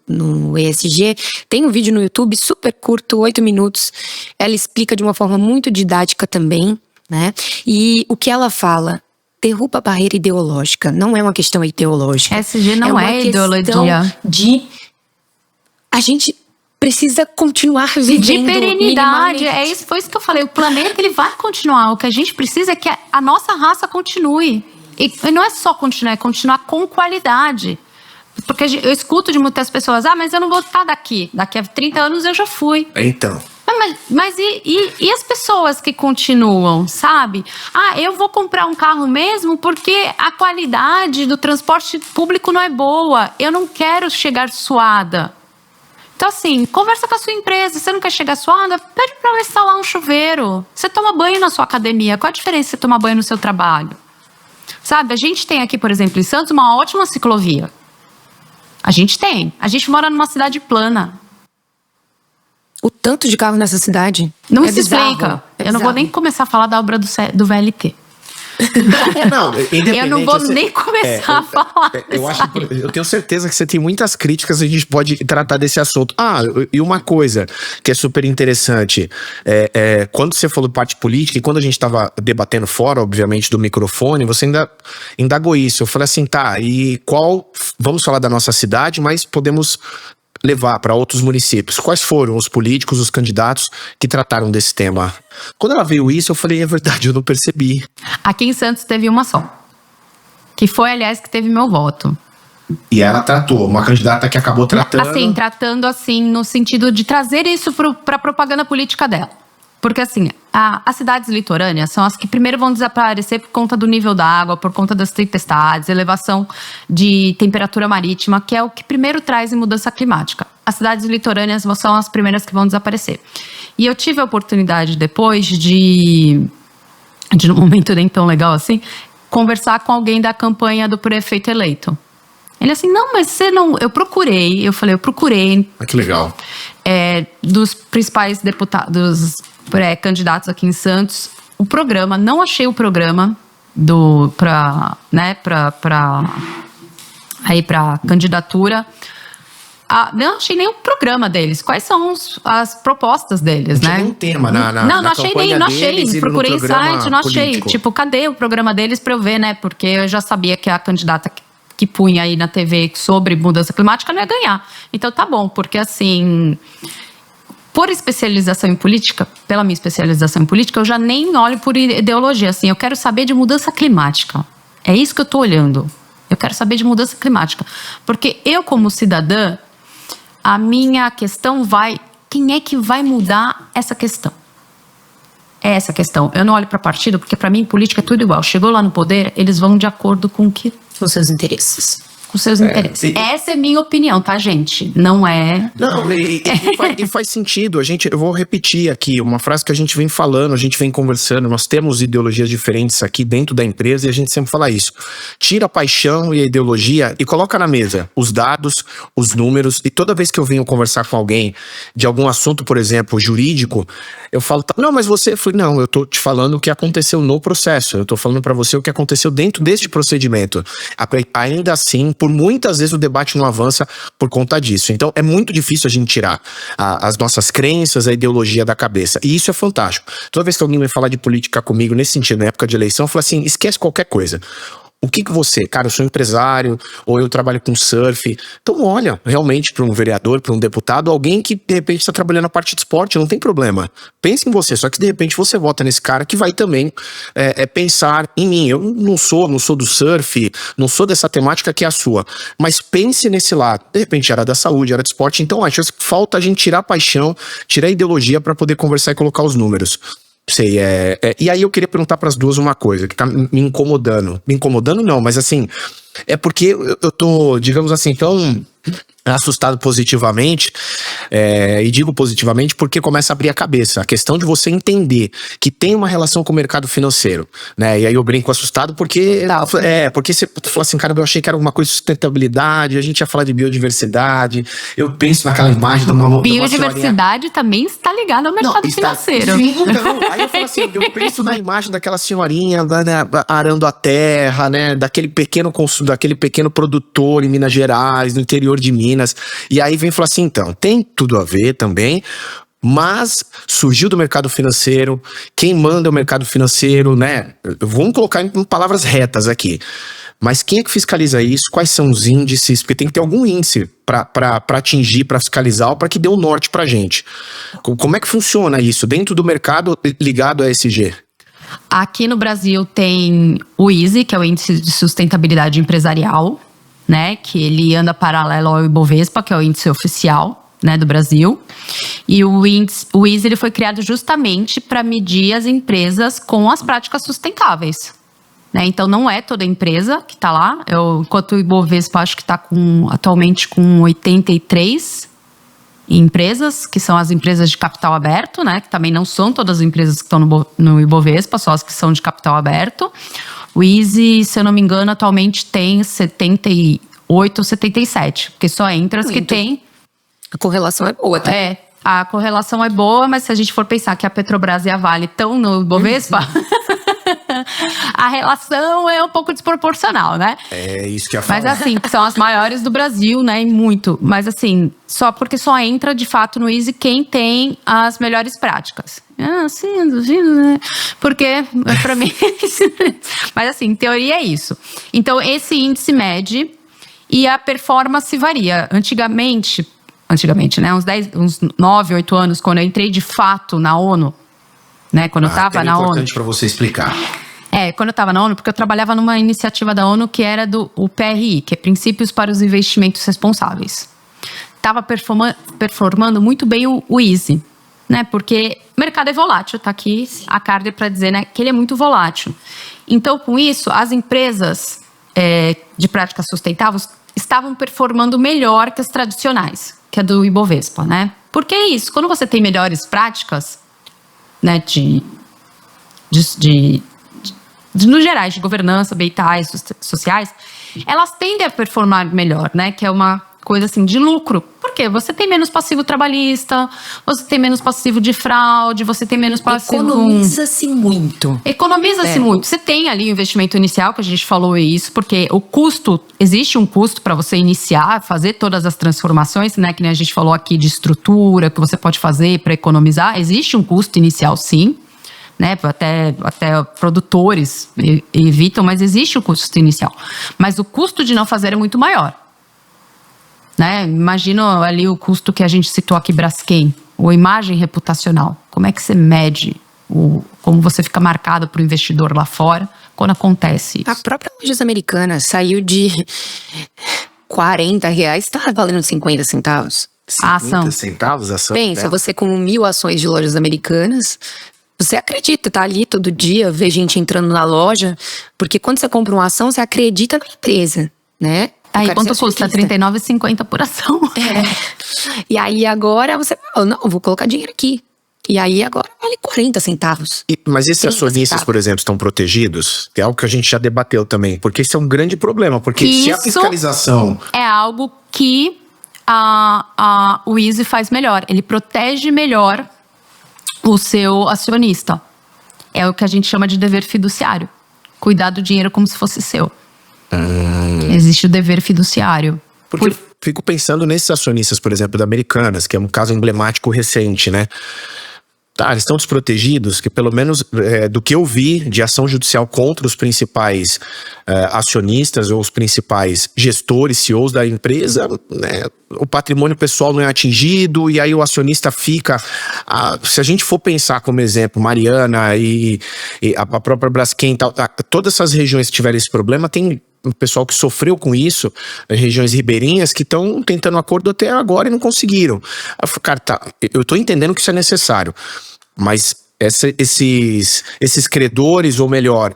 no ESG, tem um vídeo no YouTube super curto, 8 minutos, ela explica de uma forma muito didática também, né? E o que ela fala, derruba a barreira ideológica, não é uma questão ideológica. ESG não é ideologia. A gente precisa continuar vivendo. De perenidade, foi isso que eu falei, o planeta ele vai continuar, o que a gente precisa é que a nossa raça continue. E não é só continuar, é continuar com qualidade. Porque eu escuto de muitas pessoas, mas eu não vou estar daqui a 30 anos eu já fui. Então... Mas e as pessoas que continuam, sabe? Eu vou comprar um carro mesmo porque a qualidade do transporte público não é boa. Eu não quero chegar suada. Então, assim, conversa com a sua empresa. Você não quer chegar suada? Pede para ela instalar um chuveiro. Você toma banho na sua academia. Qual a diferença de você tomar banho no seu trabalho? Sabe, a gente tem aqui, por exemplo, em Santos, uma ótima ciclovia. A gente mora numa cidade plana. O tanto de carro nessa cidade não se explica. Eu não vou nem começar a falar da obra do VLT. Não, independente, Eu não vou nem começar a falar. Eu tenho certeza que você tem muitas críticas e a gente pode tratar desse assunto. E uma coisa que é super interessante, quando você falou parte política e quando a gente estava debatendo fora, obviamente, do microfone, você ainda indagou isso. Eu falei assim, tá, e vamos falar da nossa cidade, mas podemos levar para outros municípios. Quais foram os políticos, os candidatos que trataram desse tema? Quando ela veio isso, eu falei, é verdade, eu não percebi. Aqui em Santos teve uma só. Que foi, aliás, que teve meu voto. E ela tratou, uma candidata que acabou tratando... Assim, tratando assim, no sentido de trazer isso para a propaganda política dela. Porque assim, as cidades litorâneas são as que primeiro vão desaparecer por conta do nível da água, por conta das tempestades, elevação de temperatura marítima, que é o que primeiro traz mudança climática. As cidades litorâneas são as primeiras que vão desaparecer. E eu tive a oportunidade depois de num momento nem tão legal assim, conversar com alguém da campanha do prefeito eleito. Ele assim, não, mas você não... Eu falei, eu procurei. Que legal. Dos principais deputados, candidatos aqui em Santos, o programa, não achei o programa pra candidatura. Não achei nem o programa deles. Quais são as propostas deles, não né? Não tinha nem um tema não achei nem, não achei. Procurei em site, não achei. Político. Tipo, cadê o programa deles pra eu ver, né? Porque eu já sabia que a candidata que punha aí na TV sobre mudança climática não ia ganhar. Então tá bom, porque assim... Por especialização em política, pela minha especialização em política, eu já nem olho por ideologia, assim, eu quero saber de mudança climática. É isso que eu tô olhando. Eu quero saber de mudança climática. Porque eu, como cidadã, a minha questão quem é que vai mudar essa questão? É essa a questão. Eu não olho para partido, porque para mim política é tudo igual. Chegou lá no poder, eles vão de acordo com os seus interesses. Com seus interesses. Essa é minha opinião, tá, gente? Não é... Não, e faz sentido. Eu vou repetir aqui uma frase que a gente vem falando, a gente vem conversando. Nós temos ideologias diferentes aqui dentro da empresa e a gente sempre fala isso. Tira a paixão e a ideologia e coloca na mesa os dados, os números. E toda vez que eu venho conversar com alguém de algum assunto, por exemplo, jurídico, eu falo, não, mas você... Eu falei, não, eu tô te falando o que aconteceu no processo. Eu tô falando pra você o que aconteceu dentro deste procedimento. Ainda assim, por muitas vezes o debate não avança por conta disso. Então é muito difícil a gente tirar as nossas crenças, a ideologia da cabeça. E isso é fantástico. Toda vez que alguém vai falar de política comigo nesse sentido, na época de eleição, eu falo assim, esquece qualquer coisa. O que você, cara, eu sou empresário, ou eu trabalho com surf, então olha realmente para um vereador, para um deputado, alguém que de repente está trabalhando na parte de esporte, não tem problema. Pense em você, só que de repente você vota nesse cara que vai também pensar em mim. Eu não sou do surf, não sou dessa temática que é a sua, mas pense nesse lado, de repente era da saúde, era de esporte, então acho que falta a gente tirar a paixão, tirar a ideologia para poder conversar e colocar os números. Sei, e aí eu queria perguntar para as duas uma coisa que tá me incomodando. Me incomodando não, mas assim, é porque eu tô, digamos assim, tão assustado positivamente, e digo positivamente porque começa a abrir a cabeça. A questão de você entender que tem uma relação com o mercado financeiro, né? E aí eu brinco assustado porque você fala assim, cara, eu achei que era alguma coisa de sustentabilidade, a gente ia falar de biodiversidade, eu penso naquela imagem de uma biodiversidade também está ligada ao mercado financeiro. Sim, então, aí eu falo assim, eu penso na imagem daquela senhorinha, né, arando a terra, né, daquele pequeno produtor em Minas Gerais, no interior de Minas. E aí vem falar assim, então, tem tudo a ver também, mas surgiu do mercado financeiro, quem manda é o mercado financeiro, né? Vamos colocar em palavras retas aqui. Mas quem é que fiscaliza isso? Quais são os índices? Porque tem que ter algum índice para atingir, para fiscalizar, ou para que dê um norte pra gente. Como é que funciona isso dentro do mercado ligado a ESG? Aqui no Brasil tem o ISE, que é o Índice de Sustentabilidade Empresarial, né, que ele anda paralelo ao Ibovespa, que é o índice oficial, né, do Brasil. E o ISE ele foi criado justamente para medir as empresas com as práticas sustentáveis. Né? Então, não é toda empresa que está lá. Enquanto o Ibovespa acho que está atualmente com 83 empresas, que são as empresas de capital aberto, né, que também não são todas as empresas que estão no Ibovespa, só as que são de capital aberto. O ISE, se eu não me engano, atualmente tem 78 ou 77, porque só entra as que tem... A correlação é boa, tá? A correlação é boa, mas se a gente for pensar que a Petrobras e a Vale estão no Ibovespa, a relação é um pouco desproporcional, né? É isso que eu ia falar. Mas assim, são as maiores do Brasil, né? E muito. Mas assim, só porque só entra de fato no Easy quem tem as melhores práticas. Sim, duvido, né? Porque, pra mim, mas assim, em teoria é isso. Então, esse índice mede e a performance varia. Antigamente, né? Uns 9, 8 anos, quando eu entrei de fato na ONU, né? Quando eu tava na ONU. É importante para você explicar. Quando eu estava na ONU, porque eu trabalhava numa iniciativa da ONU que era o PRI, que é Princípios para os Investimentos Responsáveis. Estava performando muito bem o Easy, né? Porque o mercado é volátil, tá aqui a Carder para dizer, né, que ele é muito volátil. Então, com isso, as empresas de práticas sustentáveis estavam performando melhor que as tradicionais, que é do Ibovespa, né? Por que isso? Quando você tem melhores práticas, né, no gerais, de governança, ambientais, sociais, elas tendem a performar melhor, né? Que é uma coisa assim de lucro. Por quê? Você tem menos passivo trabalhista, você tem menos passivo de fraude, você tem menos passivo... Economiza-se muito. Economiza-se muito. Você tem ali o investimento inicial, que a gente falou isso, porque o custo, existe um custo para você iniciar, fazer todas as transformações, né? Que nem a gente falou aqui de estrutura, que você pode fazer para economizar. Existe um custo inicial, sim. Né, até produtores evitam, mas existe o custo inicial. Mas o custo de não fazer é muito maior. Né? Imagina ali o custo que a gente citou aqui, Braskem, ou imagem reputacional. Como é que você mede como você fica marcado para o investidor lá fora quando acontece isso? A própria Lojas Americanas saiu de R$40, está valendo 50 centavos. 50 centavos a ação? Pensa, você com 1.000 ações de Lojas Americanas... Você acredita, tá ali todo dia, vê gente entrando na loja, porque quando você compra uma ação, você acredita na empresa, né? Aí quanto custa? R$39,50 por ação. E aí agora você fala, não, vou colocar dinheiro aqui. E aí agora vale 40 centavos. Mas esses acionistas, por exemplo, estão protegidos? É algo que a gente já debateu também, porque esse é um grande problema, porque se a fiscalização... É algo que o Easy faz melhor, ele protege melhor o seu acionista. É o que a gente chama de dever fiduciário. Cuidar do dinheiro como se fosse seu. Existe o dever fiduciário. Porque eu fico pensando nesses acionistas, por exemplo, da Americanas, que é um caso emblemático recente, né? Tá, eles estão desprotegidos, que pelo menos do que eu vi de ação judicial contra os principais acionistas ou os principais gestores, CEOs da empresa, né, o patrimônio pessoal não é atingido e aí o acionista fica... se a gente for pensar como exemplo, Mariana e a própria Braskem, todas essas regiões que tiverem esse problema, tem o pessoal que sofreu com isso, regiões ribeirinhas, que estão tentando acordo até agora e não conseguiram. Cara, eu tô entendendo que isso é necessário, mas esses credores, ou melhor,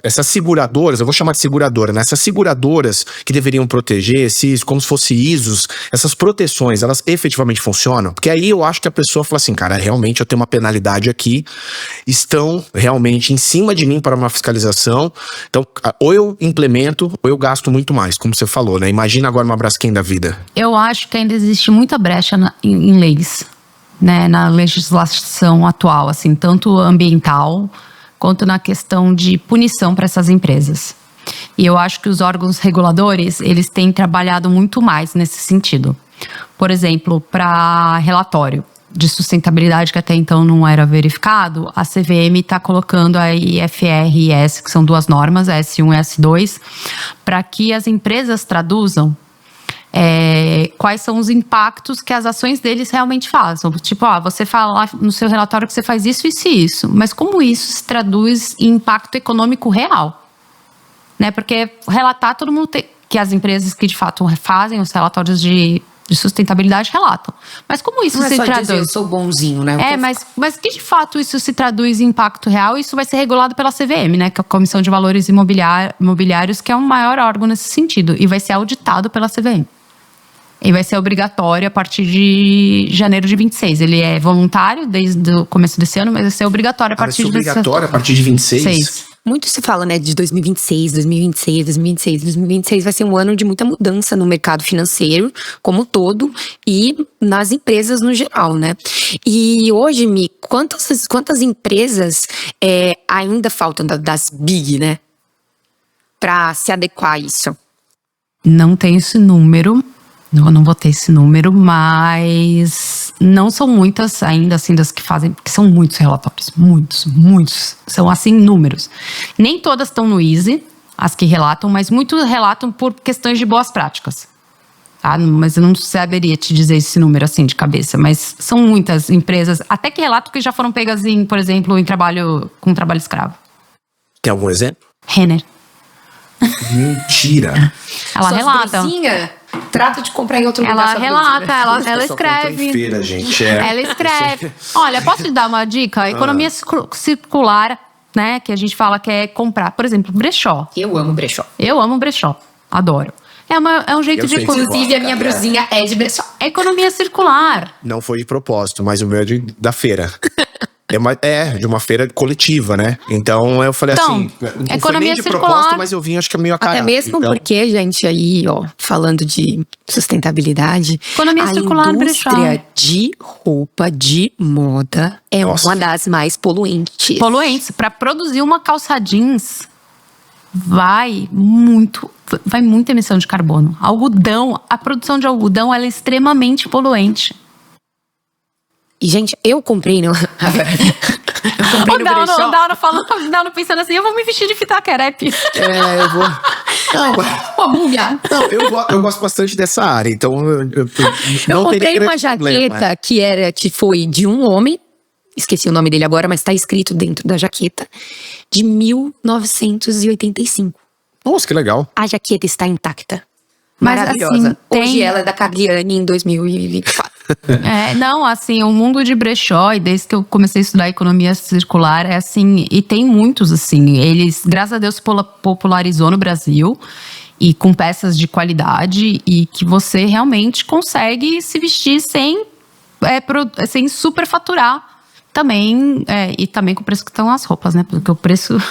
essas seguradoras, eu vou chamar de seguradora, né? Essas seguradoras que deveriam proteger, como se fossem ISOs, essas proteções, elas efetivamente funcionam? Porque aí eu acho que a pessoa fala assim, cara, realmente eu tenho uma penalidade aqui, estão realmente em cima de mim para uma fiscalização, então ou eu implemento ou eu gasto muito mais, como você falou, né? Imagina agora uma Braskem da vida. Eu acho que ainda existe muita brecha em leis. Né, na legislação atual, assim, tanto ambiental quanto na questão de punição para essas empresas. E eu acho que os órgãos reguladores, eles têm trabalhado muito mais nesse sentido. Por exemplo, para relatório de sustentabilidade que até então não era verificado, a CVM está colocando a IFR e S, que são duas normas, a S1 e a S2, para que as empresas traduzam quais são os impactos que as ações deles realmente fazem. Tipo, você fala no seu relatório que você faz isso, isso e isso. Mas como isso se traduz em impacto econômico real? Né? Porque relatar, todo mundo tem... Que as empresas que de fato fazem os relatórios de sustentabilidade relatam. Mas como isso se traduz? Dizer, eu sou bonzinho, né? Mas que de fato isso se traduz em impacto real, isso vai ser regulado pela CVM, né? Que é a Comissão de Valores Imobiliários, que é o maior órgão nesse sentido. E vai ser auditado pela CVM. E vai ser obrigatório a partir de janeiro de 26. Ele é voluntário desde o começo desse ano, mas vai ser obrigatório a partir de 26. Obrigatório a partir de 26? Muito se fala, né, de 2026 vai ser um ano de muita mudança no mercado financeiro como um todo e nas empresas no geral, né? E hoje, Mi, quantas empresas ainda faltam das big, né, para se adequar a isso? Não tenho esse número, eu não vou ter esse número, mas não são muitas ainda, assim, das que fazem, porque são muitos relatórios, muitos, são assim números. Nem todas estão no Easy, as que relatam, mas muitos relatam por questões de boas práticas. Tá? Mas eu não saberia te dizer esse número assim de cabeça, mas são muitas empresas, até que relatam que já foram pegas por exemplo, com trabalho escravo. Tem algum exemplo? Renner. Mentira. Ela Suas relata. brusinha, trata de comprar em outro lugar. Ela sua relata, brusinha. ela Só compra em escreve. feira, gente. Ela escreve. Olha, posso te dar uma dica? A economia circular, né? Que a gente fala que é comprar. Por exemplo, brechó. Eu amo brechó. Eu amo brechó. Adoro. É um jeito Eu de sei que você economia. Inclusive, a minha brusinha é de brechó. Economia circular. Não foi de propósito, mas o meu é da feira. De uma feira coletiva, né? Então eu falei Então, assim, não foi economia nem de circular. propósito, mas eu vim, acho que é meio a cara. Até mesmo então, porque, gente, aí, ó, falando de sustentabilidade, Economia a circular, indústria brechó. de roupa, de moda, é Nossa. uma das mais poluentes. Poluentes. Para produzir uma calça jeans, vai muita emissão de carbono. Algodão, a produção de algodão, ela é extremamente poluente. E, gente, eu comprei no... eu comprei no brechó. O Dauno pensando assim, eu vou me vestir de fita crepe. eu vou. Não, Uma múmia. não, eu gosto bastante dessa área, então eu Eu não comprei teria uma grande problema. jaqueta que foi de um homem, esqueci o nome dele agora, mas tá escrito dentro da jaqueta, de 1985. Nossa, que legal. A jaqueta está intacta. Mas, Maravilhosa. assim, tem- Hoje ela é da Cagliani em 2024. Não, assim, o mundo de brechó, e desde que eu comecei a estudar economia circular, é assim, e tem muitos, assim, eles, graças a Deus, popularizou no Brasil, e com peças de qualidade, e que você realmente consegue se vestir sem superfaturar também, e também com o preço que estão as roupas, né, porque o preço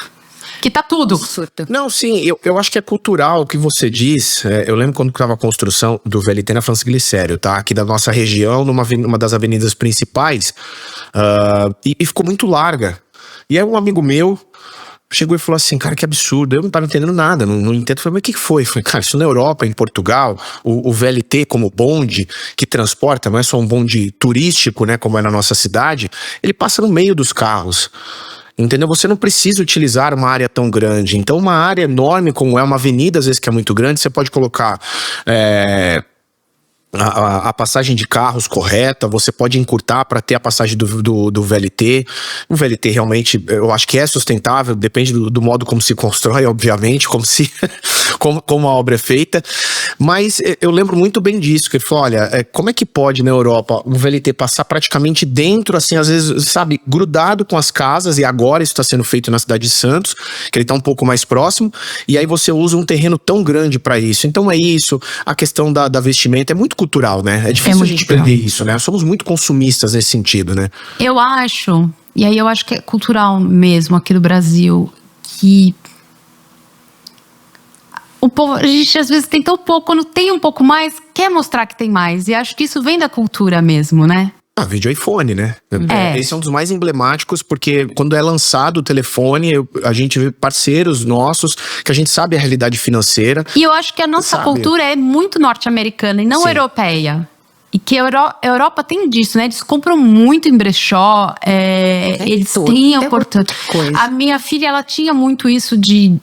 que tá tudo. Surto. Não, sim, eu acho que é cultural o que você diz. Eu lembro quando estava a construção do VLT na França Glicério, tá? Aqui da nossa região, numa das avenidas principais, e ficou muito larga. E aí um amigo meu chegou e falou assim, cara, que absurdo, eu não tava entendendo nada, não entendo. Eu falei, mas o que foi? Eu falei, cara, isso na Europa, em Portugal, o VLT como bonde que transporta, não é só um bonde turístico, né, como é na nossa cidade, ele passa no meio dos carros. Entendeu? Você não precisa utilizar uma área tão grande. Então, uma área enorme, como é uma avenida, às vezes que é muito grande, você pode colocar a passagem de carros correta, você pode encurtar para ter a passagem do VLT. O VLT realmente, eu acho que é sustentável, depende do modo como se constrói, obviamente, como a obra é feita. Mas eu lembro muito bem disso, que ele falou, olha, como é que pode na Europa um VLT passar praticamente dentro, assim, às vezes, sabe, grudado com as casas, e agora isso está sendo feito na cidade de Santos, que ele está um pouco mais próximo, e aí você usa um terreno tão grande para isso. Então é isso, a questão da vestimenta é muito cultural, né? É difícil a gente perder isso, né? Somos muito consumistas nesse sentido, né? Eu acho, e aí eu acho que é cultural mesmo aqui do Brasil, que o povo, a gente às vezes tem tão pouco, quando tem um pouco mais, quer mostrar que tem mais. E acho que isso vem da cultura mesmo, né? Vídeo iPhone, né? Esse é um dos mais emblemáticos, porque quando é lançado o telefone, a gente vê parceiros nossos, que a gente sabe a realidade financeira. E eu acho que a nossa cultura é muito norte-americana e não europeia. E que a Europa tem disso, né? Eles compram muito em brechó, eles têm a oportunidade. A minha filha, ela tinha muito isso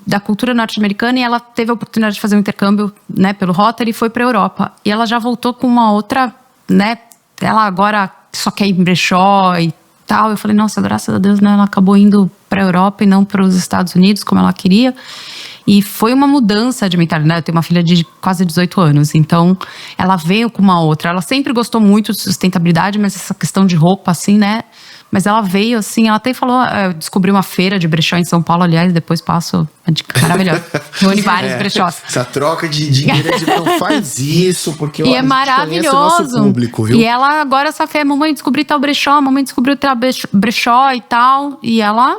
da cultura norte-americana, e ela teve a oportunidade de fazer um intercâmbio, né, pelo Rotary, e foi pra Europa. E ela já voltou com uma outra, né? Ela agora só quer ir em brechó e tal. Eu falei, nossa, graças a Deus, né? Ela acabou indo pra Europa e não para os Estados Unidos, como ela queria. E foi uma mudança de mentalidade. Eu tenho uma filha de quase 18 anos, então ela veio com uma outra. Ela sempre gostou muito de sustentabilidade, mas essa questão de roupa, assim, né? Mas ela veio, assim, ela até falou, eu descobri uma feira de brechó em São Paulo, aliás, depois passo a dica maravilhosa. Reúne vários brechós. Essa troca de dinheiro, não faz isso, porque e é maravilhoso. O nosso público, viu? E ela agora só fez, mamãe, descobri tal brechó, mamãe descobriu tal brechó e tal, e ela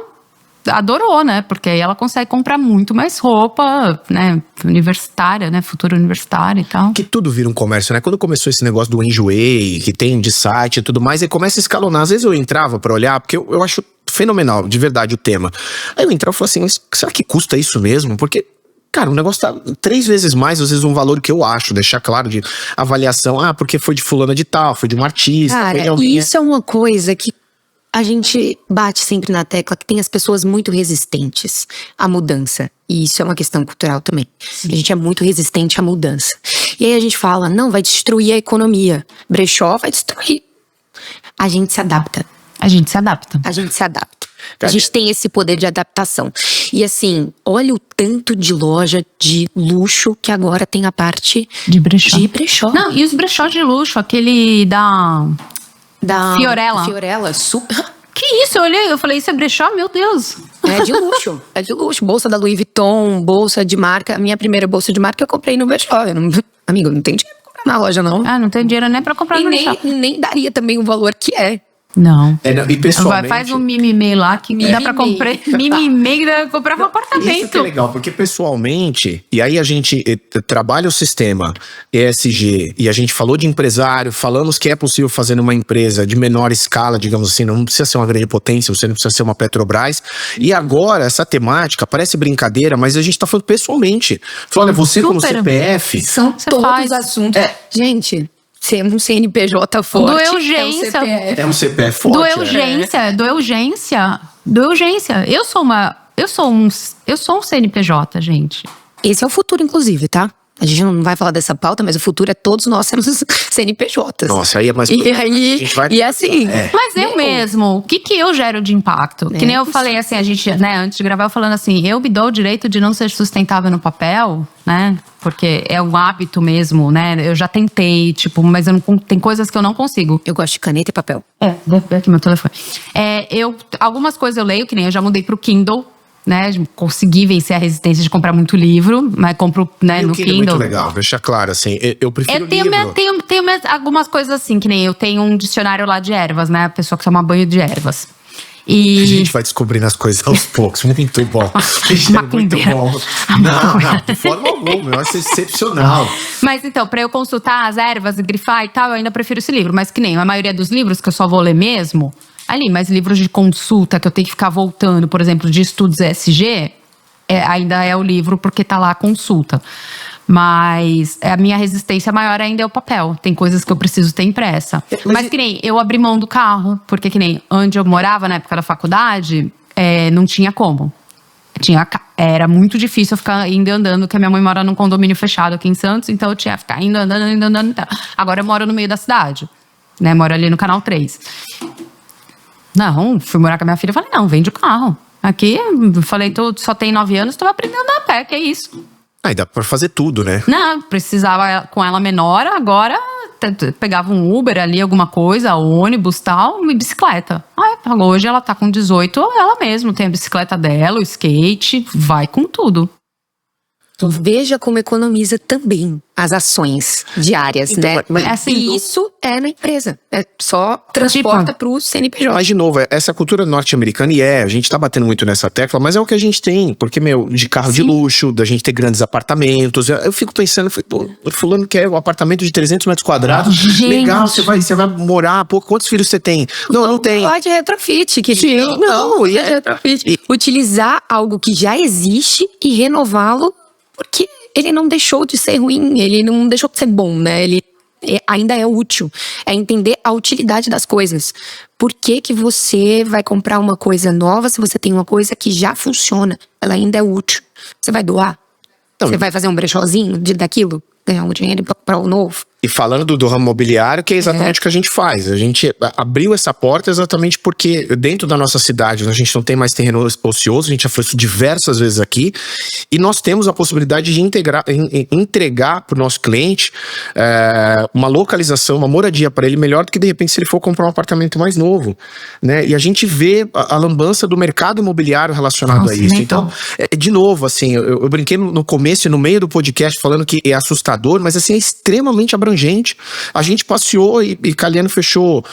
adorou, né? Porque aí ela consegue comprar muito mais roupa, né? Universitária, né? Futura universitária e tal. Que tudo vira um comércio, né? Quando começou esse negócio do enjoei, que tem de site e tudo mais, aí começa a escalonar. Às vezes eu entrava pra olhar, porque eu acho fenomenal, de verdade, o tema. Aí eu entrava e falava assim, mas será que custa isso mesmo? Porque, cara, o negócio tá 3 vezes mais, às vezes, um valor que eu acho, deixar claro de avaliação. Porque foi de fulana de tal, foi de um artista. Cara, isso é uma coisa que a gente bate sempre na tecla, que tem as pessoas muito resistentes à mudança. E isso é uma questão cultural também. A gente é muito resistente à mudança. E aí a gente fala, não, vai destruir a economia. Brechó vai destruir. A gente se adapta. A gente se adapta. A gente se adapta. A gente tem esse poder de adaptação. E assim, olha o tanto de loja de luxo que agora tem a parte de brechó. De brechó. Não, e os brechós de luxo, aquele da Fiorella. Fiorella, super. Que isso? Eu olhei, eu falei, isso é brechó? Meu Deus. É de luxo, é de luxo. Bolsa da Louis Vuitton, bolsa de marca. A minha primeira bolsa de marca eu comprei no brechó. Amigo, não tem dinheiro pra comprar na loja, não. Não tem dinheiro nem pra comprar no brechó. Nem daria também o valor que é. Não. E pessoalmente, faz um mimimi lá que dá pra comprar. Mimimi dá pra comprar um apartamento. Isso que é legal, porque pessoalmente, e aí a gente trabalha o sistema ESG, e a gente falou de empresário, falamos que é possível fazer numa empresa de menor escala, digamos assim, não precisa ser uma grande potência, você não precisa ser uma Petrobras. E agora, essa temática, parece brincadeira, mas a gente tá falando pessoalmente. Fala, olha, você como CPF... São todos os assuntos. Gente... Ser um CNPJ forte. Do urgência. É um CPF forte. Do urgência. Eu sou um CNPJ, gente. Esse é o futuro, inclusive, tá? A gente não vai falar dessa pauta, mas o futuro é todos nós sermos CNPJs. Nossa, aí é mais... E assim... Mas eu mesmo, o que eu gero de impacto? Que nem eu falei assim, a gente, né, antes de gravar, eu falando assim, eu me dou o direito de não ser sustentável no papel, né? Porque é um hábito mesmo, né? Eu já tentei, tipo, mas eu não, tem coisas que eu não consigo. Eu gosto de caneta e papel. Aqui meu telefone. Algumas coisas eu leio, que nem eu já mudei pro Kindle, né, consegui vencer a resistência de comprar muito livro, mas compro, né, no Kindle. É muito legal, deixa claro, assim, eu prefiro livro. Tenho algumas coisas assim, que nem eu tenho um dicionário lá de ervas, né, a pessoa que toma banho de ervas. E... A gente vai descobrindo as coisas aos poucos, muito bom. Muito bom. Não, de forma alguma, eu acho excepcional. Mas então, pra eu consultar as ervas e grifar e tal, eu ainda prefiro esse livro, mas que nem a maioria dos livros que eu só vou ler mesmo... Ali, mas livros de consulta que eu tenho que ficar voltando, por exemplo, de estudos ESG, ainda é o livro porque tá lá a consulta. Mas a minha resistência maior ainda é o papel. Tem coisas que eu preciso ter impressa. Mas que nem, eu abri mão do carro, porque que nem onde eu morava na época da faculdade, não tinha como. Era muito difícil eu ficar indo e andando, porque a minha mãe mora num condomínio fechado aqui em Santos, então eu tinha que ficar indo, andando. Agora eu moro no meio da cidade, né? Moro ali no Canal 3. Não, fui morar com a minha filha e falei, não, vende o carro. Aqui, falei, tu só tem 9 anos, tu vai aprender a andar a pé, que é isso. Aí dá pra fazer tudo, né? Não, precisava com ela menor, agora pegava um Uber ali, alguma coisa, ônibus e tal, e bicicleta. Hoje ela tá com 18, ela mesma tem a bicicleta dela, o skate, vai com tudo. Veja como economiza também as ações diárias, então, né? Mas assim, e isso é na empresa. Só transporta pro CNPJ. Mas, de novo, essa cultura norte-americana, a gente tá batendo muito nessa tecla, mas é o que a gente tem. Porque, de carro de luxo, da gente ter grandes apartamentos. Eu fico pensando, fulano quer um apartamento de 300 metros quadrados. Gente. Legal, você vai morar, quantos filhos você tem? Não tem. Pode retrofit, querido. Sim, não. Retrofit. Utilizar algo que já existe e renová-lo, porque ele não deixou de ser ruim, ele não deixou de ser bom, né? Ele ainda é útil. É entender a utilidade das coisas. Por que você vai comprar uma coisa nova se você tem uma coisa que já funciona? Ela ainda é útil. Você vai doar? Você vai fazer um brechózinho daquilo? Ganhar um dinheiro para o novo? E falando do ramo imobiliário, que é exatamente o que a gente faz. A gente abriu essa porta exatamente porque dentro da nossa cidade a gente não tem mais terreno ocioso, a gente já falou isso diversas vezes aqui, e nós temos a possibilidade de entregar para o nosso cliente uma localização, uma moradia para ele melhor do que de repente se ele for comprar um apartamento mais novo, né? E a gente vê a lambança do mercado imobiliário relacionado a isso. Então, de novo, assim, eu brinquei no começo e no meio do podcast falando que é assustador, mas assim, é extremamente abrangente. abrangente. A gente passeou e Caliano fechou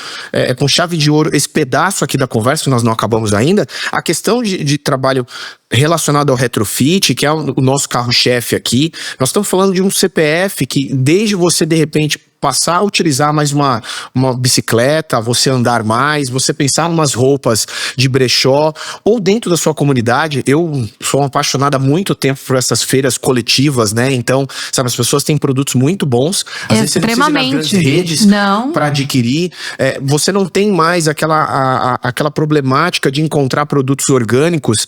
com chave de ouro esse pedaço aqui da conversa, que nós não acabamos ainda. A questão de trabalho relacionado ao retrofit, que é o nosso carro-chefe aqui. Nós estamos falando de um CPF que, desde você, de repente, passar a utilizar mais uma bicicleta, você andar mais, você pensar em umas roupas de brechó, ou dentro da sua comunidade. Eu sou apaixonado há muito tempo por essas feiras coletivas, né? Então, sabe, as pessoas têm produtos muito bons. Às vezes você não precisa ir nas grandes redes para adquirir. Você não tem mais aquela problemática de encontrar produtos orgânicos,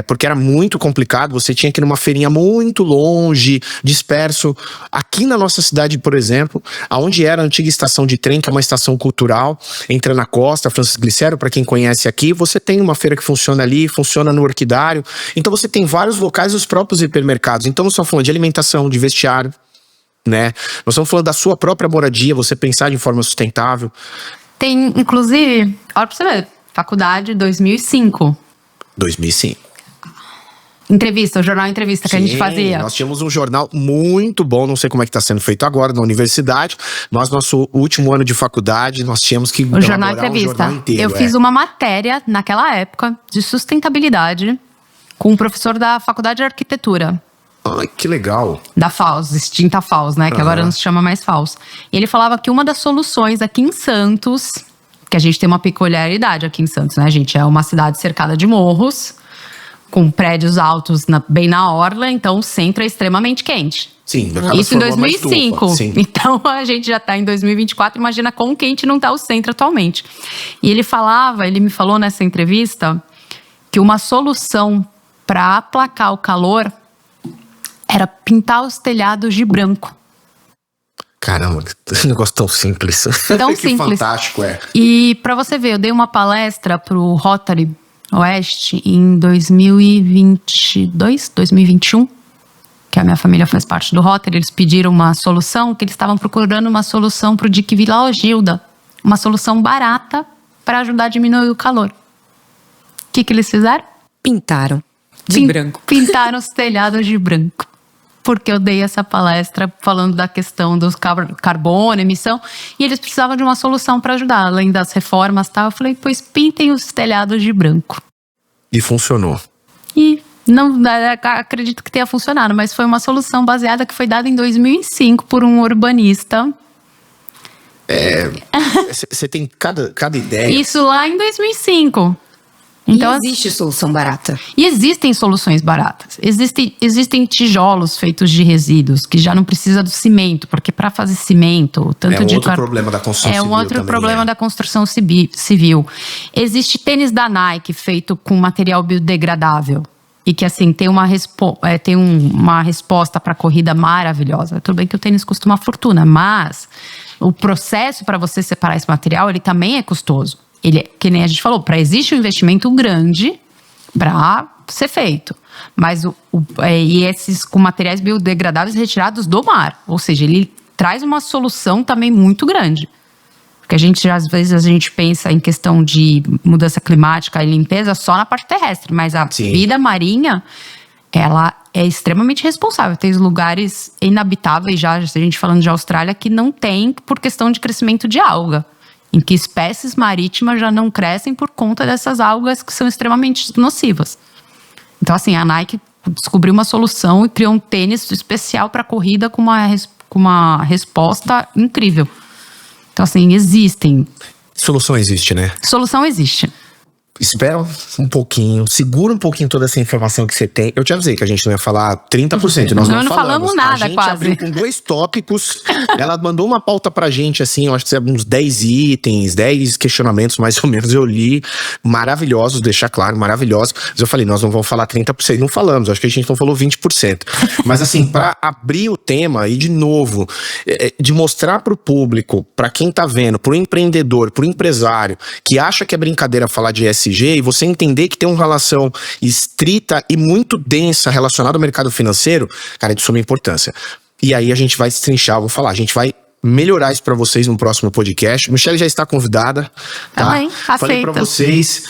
porque era muito complicado. Você tinha que ir numa feirinha muito longe, disperso. Aqui na nossa cidade, por exemplo, aonde era a antiga estação de trem, que é uma estação cultural, entra na costa, Francisco Glicério, para quem conhece aqui, você tem uma feira que funciona ali, funciona no Orquidário. Então você tem vários locais, os próprios hipermercados. Então nós estamos falando de alimentação, de vestiário, né? Nós estamos falando da sua própria moradia, você pensar de forma sustentável. Tem, inclusive, olha pra você ver, faculdade 2005. 2005. Entrevista, o jornal Entrevista que a gente fazia. Nós tínhamos um jornal muito bom, não sei como é que está sendo feito agora na universidade, mas nosso último ano de faculdade, nós tínhamos que o jornal Entrevista. Um jornal inteiro, eu fiz uma matéria naquela época de sustentabilidade com um professor da Faculdade de Arquitetura. Ai, que legal. Da FAUS, extinta FAUS, né? Que agora não se chama mais FAUS. E ele falava que uma das soluções aqui em Santos, que a gente tem uma peculiaridade aqui em Santos, né? A gente é uma cidade cercada de morros, com prédios altos bem na orla, então o centro é extremamente quente. Sim, isso em 2005. Sim. Então a gente já está em 2024, imagina quão quente não está o centro atualmente. E ele me falou nessa entrevista que uma solução para aplacar o calor era pintar os telhados de branco. Caramba, que negócio tão simples. Tão que simples. Fantástico, E para você ver, eu dei uma palestra pro Rotary Oeste em 2022, 2021, que a minha família faz parte do Rotary. Eles pediram uma solução, que eles estavam procurando uma solução para o Dique Vila Gilda, uma solução barata para ajudar a diminuir o calor. O que eles fizeram? Pintaram de branco. Pintaram os telhados de branco. Porque eu dei essa palestra falando da questão dos carbono, emissão, e eles precisavam de uma solução para ajudar, além das reformas e tal. Eu falei, pois pintem os telhados de branco. E funcionou. E não acredito que tenha funcionado, mas foi uma solução baseada que foi dada em 2005 por um urbanista. Você tem cada ideia. Isso lá em 2005. Então, e existe solução barata. E existem soluções baratas. Existem tijolos feitos de resíduos, que já não precisa do cimento, porque para fazer cimento... Problema da construção civil. É um outro problema da construção civil. Existe tênis da Nike feito com material biodegradável. E que, assim, tem uma resposta para corrida maravilhosa. Tudo bem que o tênis custa uma fortuna, mas o processo para você separar esse material, ele também é custoso. Que nem a gente falou, existe um investimento grande para ser feito. Mas e esses com materiais biodegradáveis retirados do mar. Ou seja, ele traz uma solução também muito grande. Porque às vezes a gente pensa em questão de mudança climática e limpeza só na parte terrestre. Mas a vida marinha, ela é extremamente responsável. Tem lugares inabitáveis já, se a gente falando de Austrália, que não tem por questão de crescimento de alga. Em que espécies marítimas já não crescem por conta dessas algas que são extremamente nocivas. Então, assim, a Nike descobriu uma solução e criou um tênis especial para corrida com uma resposta incrível. Então, assim, existem. Solução existe, né? Solução existe. Espera um pouquinho, segura um pouquinho toda essa informação que você tem. Eu te avisei que a gente não ia falar 30%, nós não falamos nada, a gente quase. abriu com 2 tópicos, ela mandou uma pauta pra gente, assim, eu acho que uns 10 itens, 10 questionamentos, mais ou menos, eu li, maravilhosos, deixar claro, maravilhosos. Mas eu falei, nós não vamos falar 30%, não falamos, acho que a gente não falou 20%. Mas assim, pra abrir o tema, e de novo, de mostrar pro público, pra quem tá vendo, pro empreendedor, pro empresário, que acha que é brincadeira falar de ESG, e você entender que tem uma relação estrita e muito densa relacionada ao mercado financeiro, cara, é de suma importância. E aí a gente vai destrinchar, eu vou falar, a gente vai melhorar isso pra vocês no próximo podcast. Michele já está convidada. Tá? Também, Falei pra aceita. vocês,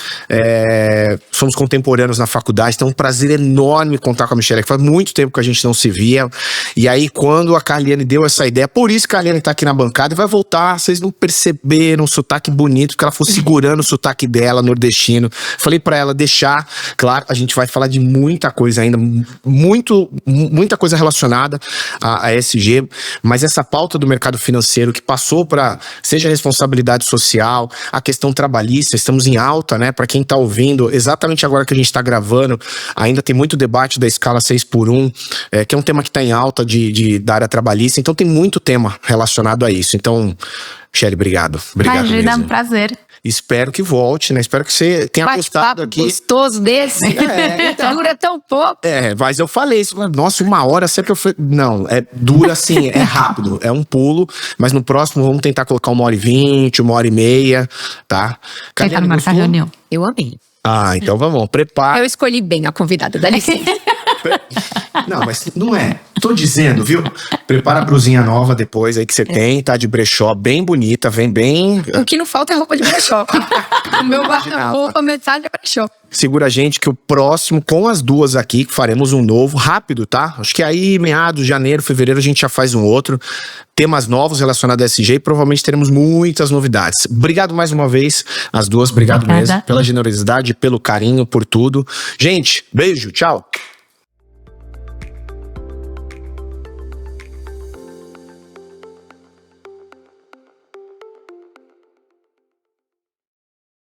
somos contemporâneos na faculdade, então é um prazer enorme contar com a Michele, que faz muito tempo que a gente não se via. E aí, quando a Carliane deu essa ideia, por isso que a Carliane tá aqui na bancada e vai voltar, vocês não perceberam o sotaque bonito, porque ela foi segurando o sotaque dela, nordestino. Falei pra ela deixar, claro, a gente vai falar de muita coisa ainda, muita coisa relacionada a ESG, mas essa pauta do mercado financeiro que passou para, seja a responsabilidade social, a questão trabalhista, estamos em alta, né? Para quem tá ouvindo, exatamente agora que a gente tá gravando, ainda tem muito debate da escala 6x1, que é um tema que tá em alta da área trabalhista, então tem muito tema relacionado a isso. Então, Michele, obrigado. Obrigado Imagina, é um mesmo. prazer. Espero que volte, né? Espero que você tenha gostado Bate-papo aqui. gostoso desse. Dura tão pouco. Mas eu falei isso, nossa, 1 hora, sempre eu falei, não, dura assim, é rápido, é um pulo, mas no próximo vamos tentar colocar 1h20, 1h30, tá? Tentar Carliane, marcar gostou? reunião. Eu amei. Então vamos, prepara. Eu escolhi bem a convidada, dá licença. Não, mas não é. Tô dizendo, viu? Prepara a brusinha nova depois aí que você tem, tá? De brechó, bem bonita, vem bem. O que não falta é roupa de brechó. O meu guarda-roupa, metade é brechó. Segura a gente que o próximo, com as duas aqui, faremos um novo, rápido, tá? Acho que aí, meados de janeiro, fevereiro, a gente já faz um outro. Temas novos relacionados a SG e provavelmente teremos muitas novidades. Obrigado mais uma vez, as duas. Obrigado Obrigada. mesmo pela generosidade, pelo carinho, por tudo. Gente, beijo, tchau.